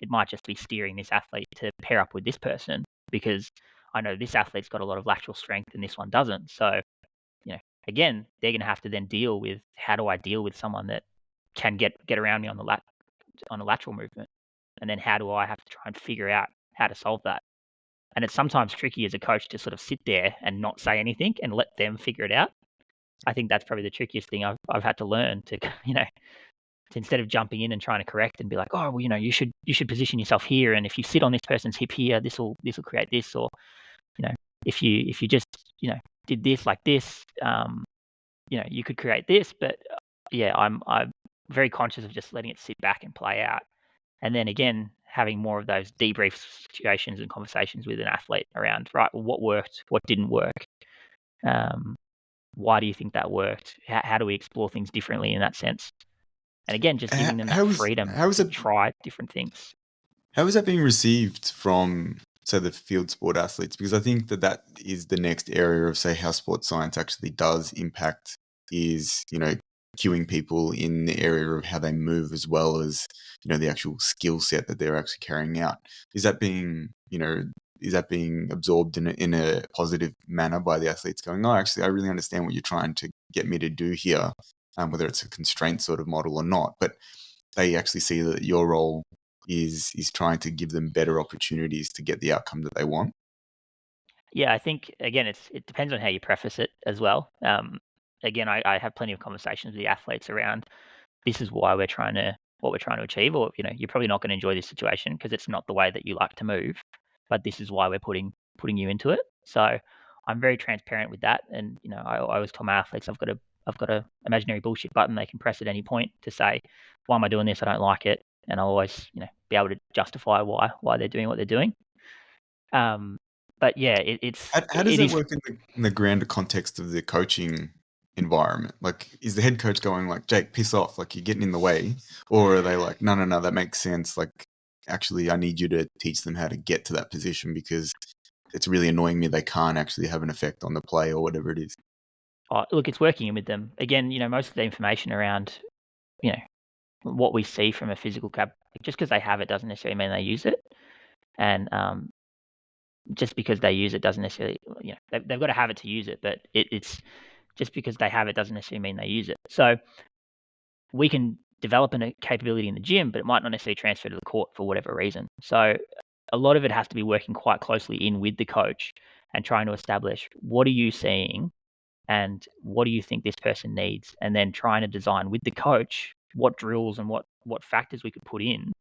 might just be steering this athlete to pair up with this person because I know this athlete's got a lot of lateral strength and this one doesn't. So, again, they're going to have to then deal with, how do I deal with someone that can get around me on the lateral movement, and then how do I have to try and figure out how to solve that? And it's sometimes tricky as a coach to sort of sit there and not say anything and let them figure it out. I think that's probably the trickiest thing I've had to learn to, to instead of jumping in and trying to correct and be like, oh, well, you should position yourself here, and if you sit on this person's hip here, this will create this, or if you just did this like this, you could create this. But yeah, I'm very conscious of just letting it sit back and play out, and then again having more of those debrief situations and conversations with an athlete around, right, well, what worked, what didn't work, why do you think that worked, how do we explore things differently in that sense, and again just giving them that freedom to try different things. How is that being received from, say, the field sport athletes? Because I think that is the next area of, say, how sports science actually does impact, is, cueing people in the area of how they move, as well as, the actual skill set that they're actually carrying out. Is that being absorbed in a positive manner by the athletes, going, oh, actually, I really understand what you're trying to get me to do here, whether it's a constraint sort of model or not, but they actually see that your role is trying to give them better opportunities to get the outcome that they want? Yeah, I think, again, it depends on how you preface it as well. Again, I have plenty of conversations with the athletes around, this is why what we're trying to achieve, or you're probably not going to enjoy this situation because it's not the way that you like to move, but this is why we're putting you into it. So I'm very transparent with that, and I always tell my athletes, I've got a imaginary bullshit button they can press at any point to say, why am I doing this? I don't like it, and I'll always be able to justify why they're doing what they're doing. But yeah, How does that work in the grander context of the coaching environment? Like, is the head coach going like, Jake, piss off, like you're getting in the way? Or are they like, no, that makes sense. Like, actually, I need you to teach them how to get to that position because it's really annoying me they can't actually have an effect on the play or whatever it is. Oh, look, it's working with them. Again, most of the information around, what we see from a physical cap, just because they have it doesn't necessarily mean they use it. And just because they use it doesn't necessarily, they've got to have it to use it, but it's just because they have it doesn't necessarily mean they use it. So we can develop a capability in the gym, but it might not necessarily transfer to the court for whatever reason. So a lot of it has to be working quite closely in with the coach and trying to establish, what are you seeing and what do you think this person needs? And then trying to design with the coach what drills and what factors we could put in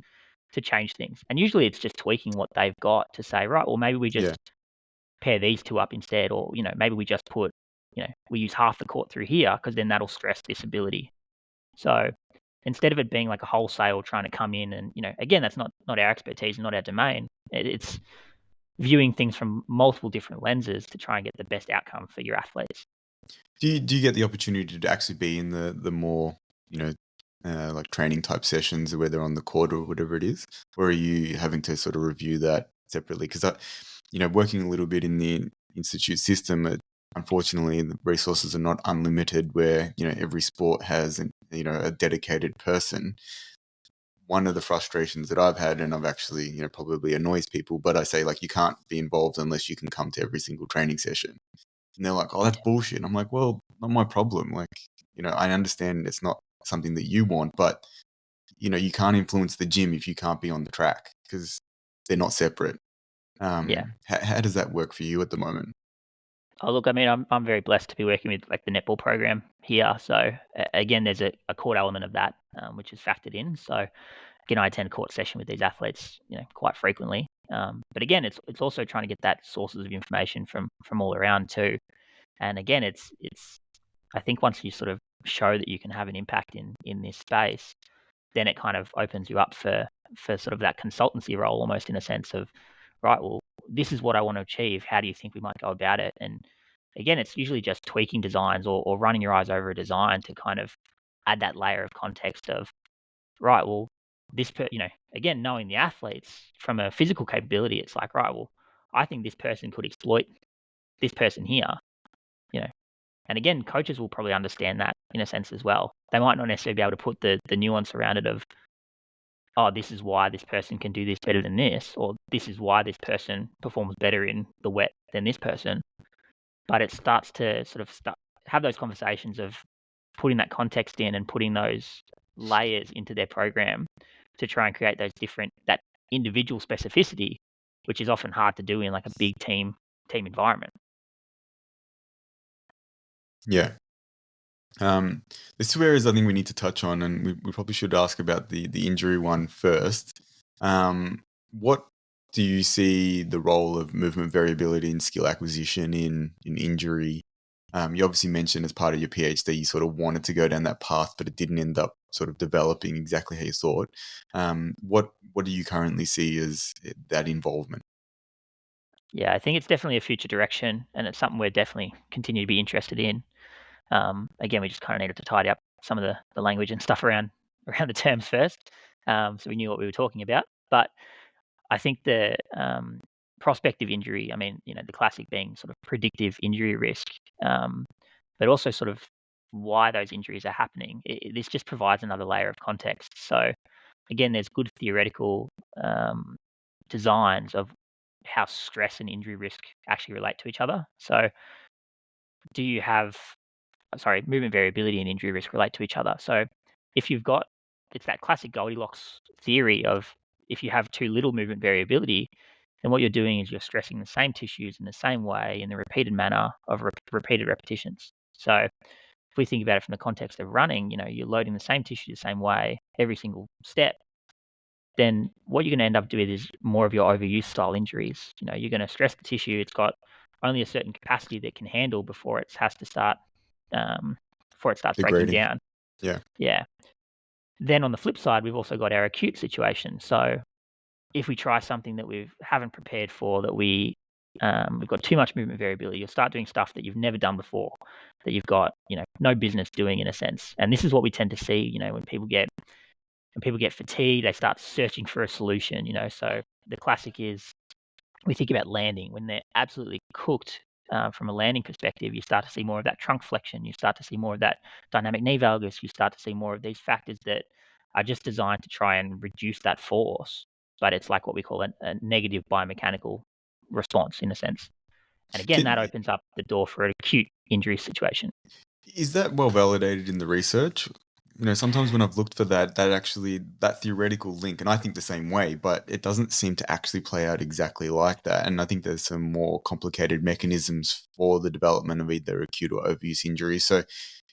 to change things. And usually it's just tweaking what they've got to say, right, well, maybe we just pair these two up instead, or, maybe we just put, we use half the court through here because then that'll stress this ability. So instead of it being like a wholesale trying to come in and, again, that's not our expertise, not our domain. It's viewing things from multiple different lenses to try and get the best outcome for your athletes. Do you get the opportunity to actually be in the more, like training type sessions where they're on the court or whatever it is? Or are you having to sort of review that separately? Because, working a little bit in the institute system, unfortunately, the resources are not unlimited where, every sport has, a dedicated person. One of the frustrations that I've had, and I've actually, probably annoys people, but I say, like, you can't be involved unless you can come to every single training session. And they're like, oh, that's bullshit. And I'm like, well, not my problem. Like, I understand it's not something that you want, but, you can't influence the gym if you can't be on the track because they're not separate. How does that work for you at the moment? Oh, look, I mean, I'm very blessed to be working with like the netball program here. So again, there's a court element of that, which is factored in. So again, I attend a court session with these athletes, quite frequently. But again, it's also trying to get that sources of information from all around too. And again, it's I think once you sort of show that you can have an impact in this space, then it kind of opens you up for sort of that consultancy role, almost in a sense of, right, well, this is what I want to achieve. How do you think we might go about it? And again, it's usually just tweaking designs or running your eyes over a design to kind of add that layer of context of, right, well, again, knowing the athletes from a physical capability, it's like, right, well, I think this person could exploit this person here, and again, coaches will probably understand that in a sense as well. They might not necessarily be able to put the nuance around it of, oh, this is why this person can do this better than this, or this is why this person performs better in the wet than this person. But it starts to sort of have those conversations of putting that context in and putting those layers into their program to try and create that individual specificity, which is often hard to do in like a big team environment. Yeah. There's two areas I think we need to touch on, and we probably should ask about the injury one first. What do you see the role of movement variability and skill acquisition in injury? You obviously mentioned as part of your PhD, you sort of wanted to go down that path, but it didn't end up sort of developing exactly how you thought. What do you currently see as that involvement? Yeah, I think it's definitely a future direction, and it's something we're definitely continue to be interested in. Again, we just kind of needed to tidy up some of the language and stuff around the terms first, so we knew what we were talking about. But I think the prospective injury, I mean, the classic being sort of predictive injury risk, but also sort of why those injuries are happening. This just provides another layer of context. So again, there's good theoretical designs of how stress and injury risk actually relate to each other. So do you have movement variability and injury risk relate to each other. So if you've got, it's that classic Goldilocks theory of, if you have too little movement variability, then what you're doing is you're stressing the same tissues in the same way in the repeated manner of repeated repetitions. So if we think about it from the context of running, you're loading the same tissue the same way every single step, then what you're going to end up doing is more of your overuse style injuries. You're going to stress the tissue. It's got only a certain capacity that it can handle before it has to start before it starts breaking Degrading. down. Yeah. Then on the flip side, we've also got our acute situation. So if we try something that we haven't prepared for, that we've got too much movement variability, you'll start doing stuff that you've never done before, that you've got no business doing in a sense. And this is what we tend to see. When people get fatigued, they start searching for a solution. So the classic is, we think about landing when they're absolutely cooked. From a landing perspective, you start to see more of that trunk flexion. You start to see more of that dynamic knee valgus. You start to see more of these factors that are just designed to try and reduce that force. But it's like what we call a negative biomechanical response in a sense. And again, that opens up the door for an acute injury situation. Is that well validated in the research? Sometimes when I've looked for that theoretical link, and I think the same way, but it doesn't seem to actually play out exactly like that. And I think there's some more complicated mechanisms for the development of either acute or overuse injuries. So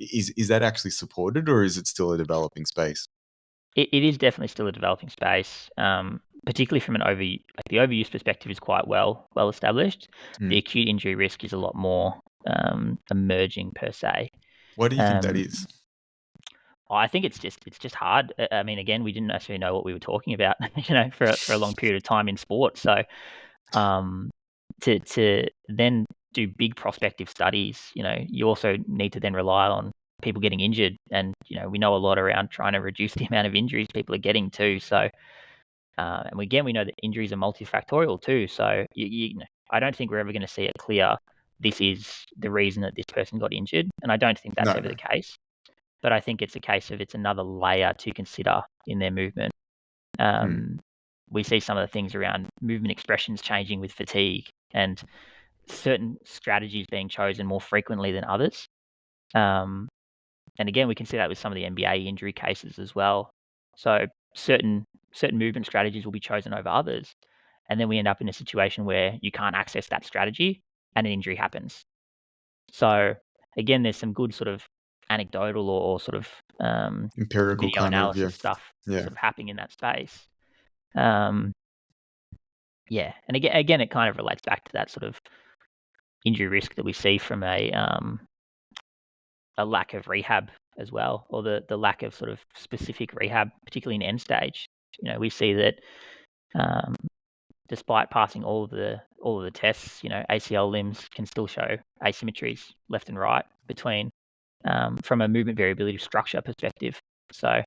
is that actually supported, or is it still a developing space? It is definitely still a developing space, particularly from the overuse perspective is quite well established. The acute injury risk is a lot more emerging per se. Why do you think that is? I think it's just hard. I mean, again, we didn't necessarily know what we were talking about, for a long period of time in sport. So, to then do big prospective studies, you also need to then rely on people getting injured, and we know a lot around trying to reduce the amount of injuries people are getting too. So, and again, we know that injuries are multifactorial too. So, I don't think we're ever going to see a clear, this is the reason that this person got injured, and I don't think that's ever the case. But I think it's a case of it's another layer to consider in their movement. We see some of the things around movement expressions changing with fatigue and certain strategies being chosen more frequently than others. And again, we can see that with some of the NBA injury cases as well. So certain movement strategies will be chosen over others. And then we end up in a situation where you can't access that strategy and an injury happens. So again, there's some good sort of anecdotal or sort of empirical video kind analysis of stuff yeah. sort of happening in that space. And again, it kind of relates back to that sort of injury risk that we see from a lack of rehab as well, or the lack of sort of specific rehab, particularly in end stage. We see that despite passing all of the tests, ACL limbs can still show asymmetries left and right between from a movement variability structure perspective. So,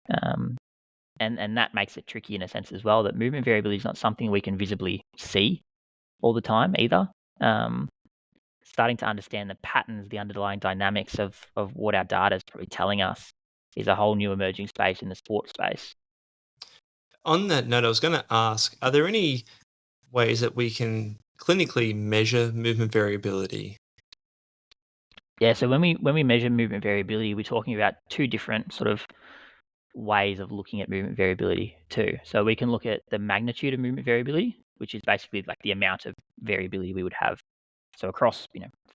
and that makes it tricky in a sense as well, that movement variability is not something we can visibly see all the time either. Starting to understand the patterns, the underlying dynamics of what our data is probably telling us is a whole new emerging space in the sports space. On that note, I was going to ask, are there any ways that we can clinically measure movement variability? Yeah, so when we measure movement variability, we're talking about two different sort of ways of looking at movement variability too. So we can look at the magnitude of movement variability, which is basically like the amount of variability we would have. So across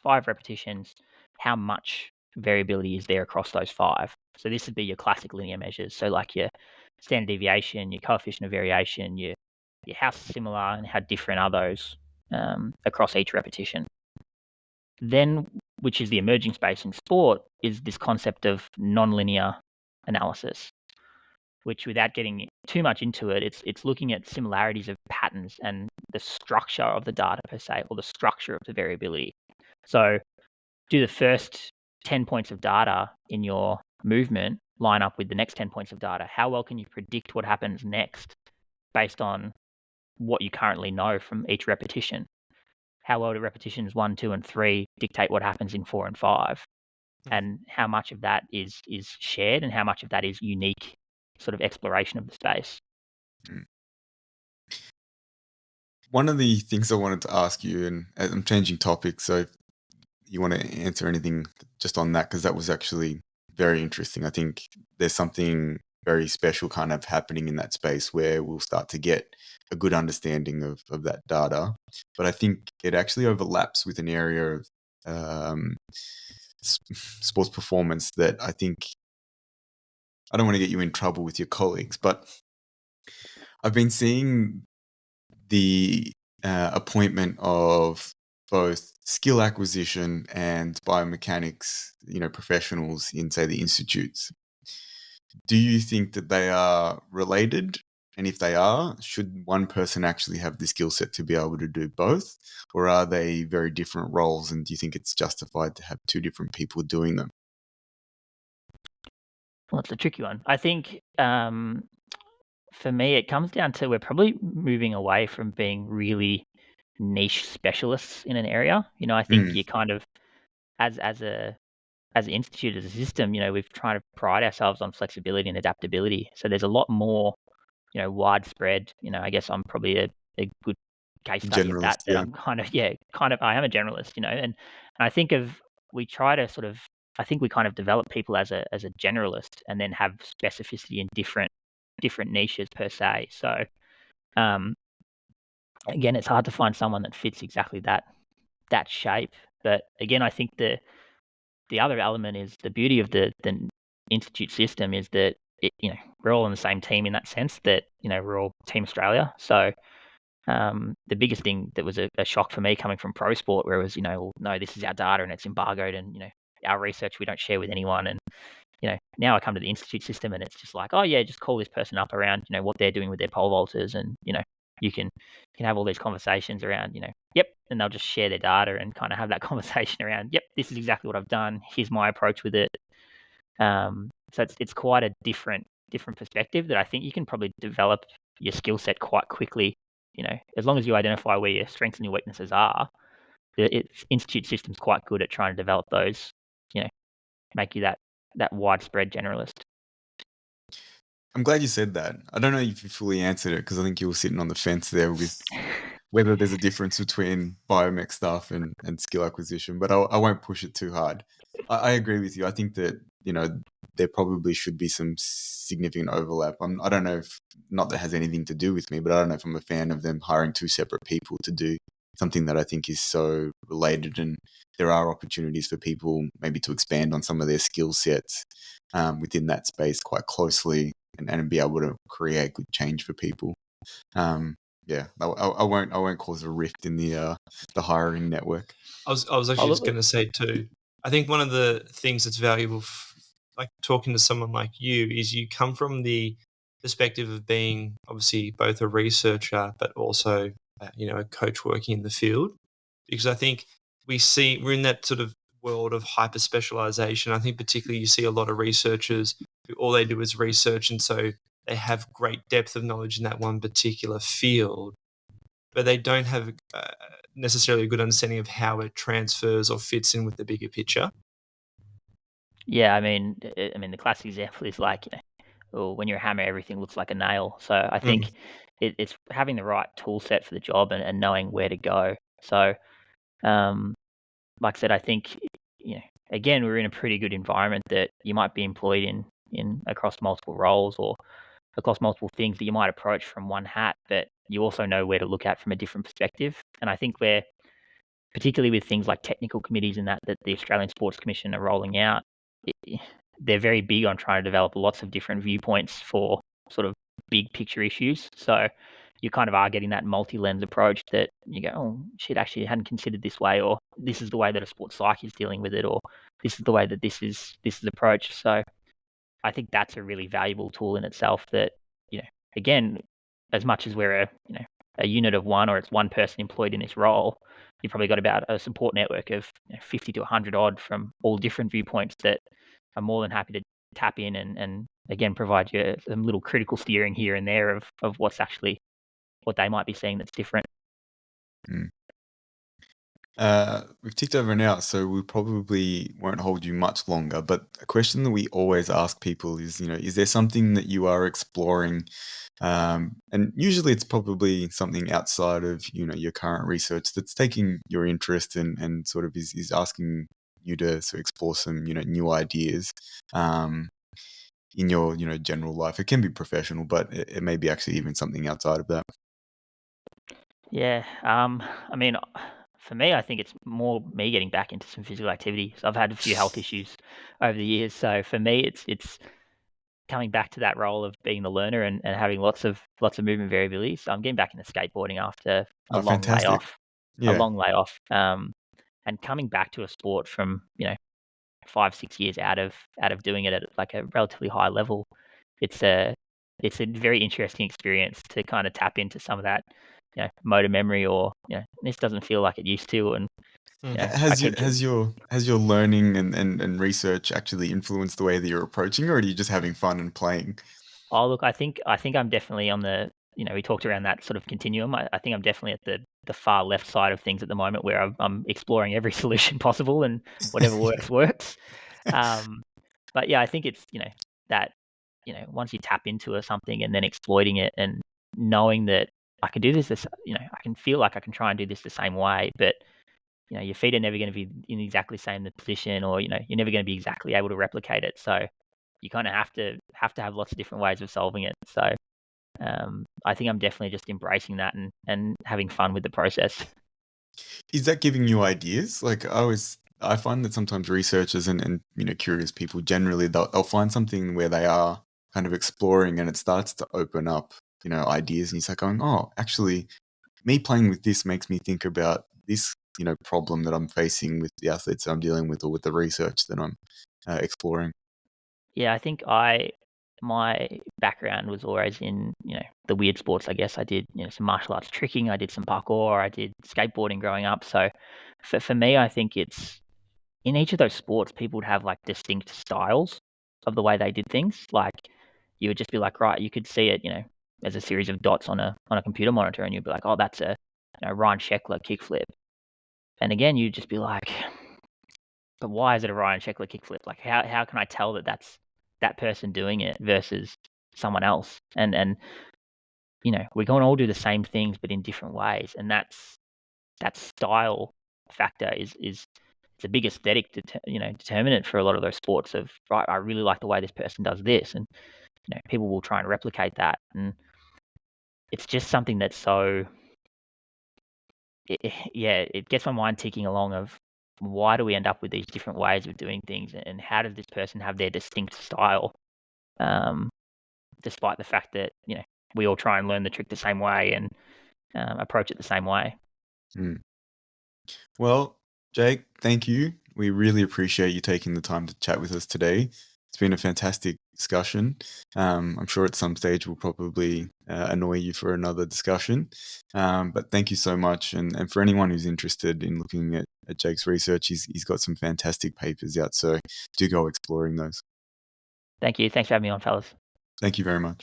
5 repetitions, how much variability is there across those 5? So this would be your classic linear measures. So like your standard deviation, your coefficient of variation, your how similar and how different are those across each repetition. Then, which is the emerging space in sport, is this concept of nonlinear analysis, which, without getting too much into it, it's looking at similarities of patterns and the structure of the data per se, or the structure of the variability. So do the first 10 points of data in your movement line up with the next 10 points of data? How well can you predict what happens next based on what you currently know from each repetition? How well do repetitions 1, 2, and 3 dictate what happens in 4 and 5? And how much of that is shared, and how much of that is unique sort of exploration of the space? One of the things I wanted to ask you, and I'm changing topics, so if you want to answer anything just on that, because that was actually very interesting. I think there's something very special kind of happening in that space where we'll start to get a good understanding of that data. But I think it actually overlaps with an area of sports performance that I think, I don't want to get you in trouble with your colleagues, but I've been seeing the appointment of both skill acquisition and biomechanics, professionals in, say, the institutes. Do you think that they are related? And if they are, should one person actually have the skill set to be able to do both? Or are they very different roles? And do you think it's justified to have two different people doing them? Well, it's a tricky one. I think for me, it comes down to, we're probably moving away from being really niche specialists in an area. I think you kind of, as an institute, as a system, we've tried to pride ourselves on flexibility and adaptability. So there's a lot more, widespread. I guess I'm probably a good case study of that. Generalist, yeah. I'm I am a generalist, and I think we try to sort of, I think we kind of develop people as a generalist, and then have specificity in different niches per se. So um, again, it's hard to find someone that fits exactly that shape. But again, I think the other element is the beauty of the institute system is that we're all on the same team in that sense, that we're all Team Australia. So the biggest thing that was a shock for me coming from pro sport, where it was, well, no, this is our data and it's embargoed, and our research we don't share with anyone. And now I come to the institute system and it's just like, oh yeah, just call this person up around what they're doing with their pole vaulters, and you can have all these conversations around yep, and they'll just share their data and kind of have that conversation around, yep, this is exactly what I've done, here's my approach with it. So it's quite a different perspective that I think you can probably develop your skill set quite quickly. As long as you identify where your strengths and your weaknesses are, the institute system's quite good at trying to develop those, make you that widespread generalist. I'm glad you said that. I don't know if you fully answered it, because I think you were sitting on the fence there with whether there's a difference between biomech stuff and skill acquisition, but I won't push it too hard. I agree with you. I think that, there probably should be some significant overlap. I don't know if, not that it has anything to do with me, but I don't know if I'm a fan of them hiring two separate people to do something that I think is so related, and there are opportunities for people maybe to expand on some of their skill sets within that space quite closely, and be able to create good change for people. Yeah, I won't cause a rift in the hiring network. I was actually just going to say too, I think one of the things that's valuable, like talking to someone like you, is you come from the perspective of being obviously both a researcher but also a coach working in the field, because I think we're in that sort of world of hyper specialization. I think particularly you see a lot of researchers who all they do is research, and so they have great depth of knowledge in that one particular field, but they don't have necessarily a good understanding of how it transfers or fits in with the bigger picture. Yeah, I mean, the classic example is like, well, when you're a hammer, everything looks like a nail. So I think it's having the right tool set for the job, and knowing where to go. So, like I said, I think, again, we're in a pretty good environment that you might be employed in across multiple roles, or across multiple things that you might approach from one hat, but you also know where to look at from a different perspective. And I think we're, particularly with things like technical committees and that the Australian Sports Commission are rolling out, they're very big on trying to develop lots of different viewpoints for sort of big picture issues. So you kind of are getting that multi-lens approach that you go, oh shit, actually I hadn't considered this way, or this is the way that a sports psych is dealing with it, or this is the way that this is approached. So I think that's a really valuable tool in itself that, again, as much as we're a unit of one, or it's one person employed in this role, you've probably got about a support network of 50 to 100 odd from all different viewpoints that are more than happy to tap in and again, provide you some little critical steering here and there of what's actually, what they might be seeing that's different. We've ticked over an hour, so we probably won't hold you much longer. But a question that we always ask people is, is there something that you are exploring? And usually it's probably something outside of, your current research that's taking your interest, and sort of is asking you to sort of explore some, new ideas in your, general life. It can be professional, but it may be actually even something outside of that. Yeah. I mean, for me, I think it's more me getting back into some physical activity. So I've had a few health issues over the years. So for me, it's coming back to that role of being the learner and having lots of movement variability. So I'm getting back into skateboarding after a long Fantastic. layoff. Yeah. A long layoff. And coming back to a sport from 5-6 years out of doing it at like a relatively high level, it's a very interesting experience to kind of tap into some of that motor memory, or this doesn't feel like it used to. And has your learning and research actually influenced the way that you're approaching, or are you just having fun and playing? Oh, look, I think I'm definitely on the, we talked around that sort of continuum. I think I'm definitely at the far left side of things at the moment, where I'm exploring every solution possible, and whatever works. But yeah, I think it's, that, once you tap into something and then exploiting it, and knowing that I can do this, I can feel like I can try and do this the same way, but your feet are never going to be in exactly the same position, or you're never going to be exactly able to replicate it. So you kind of have to have lots of different ways of solving it. So I think I'm definitely just embracing that and having fun with the process. Is that giving you ideas? Like I find that sometimes researchers and curious people generally they'll find something where they are kind of exploring and it starts to open up ideas, and you start going, oh, actually, me playing with this makes me think about this problem that I'm facing with the athletes that I'm dealing with, or with the research that I'm exploring. Yeah, I think my background was always in the weird sports. I guess I did some martial arts tricking, I did some parkour, I did skateboarding growing up. So for me, I think it's in each of those sports, people would have like distinct styles of the way they did things. Like you would just be like, right, you could see it, as a series of dots on a computer monitor, and you'd be like, oh, that's a Ryan Sheckler kickflip. And again, you'd just be like, but why is it a Ryan Sheckler kickflip? Like, how can I tell that that's that person doing it versus someone else? And we can all do the same things, but in different ways. And that style factor is it's a big aesthetic determinant for a lot of those sports. Of right, I really like the way this person does this, and people will try and replicate that. And it's just something that's so it gets my mind ticking along of why do we end up with these different ways of doing things, and how does this person have their distinct style, despite the fact that we all try and learn the trick the same way and approach it the same way. Well, Jake, thank you. We really appreciate you taking the time to chat with us today. It's been a fantastic discussion. I'm sure at some stage we'll probably annoy you for another discussion. But thank you so much. And for anyone who's interested in looking at Jake's research, he's got some fantastic papers out. So do go exploring those. Thank you. Thanks for having me on, fellas. Thank you very much.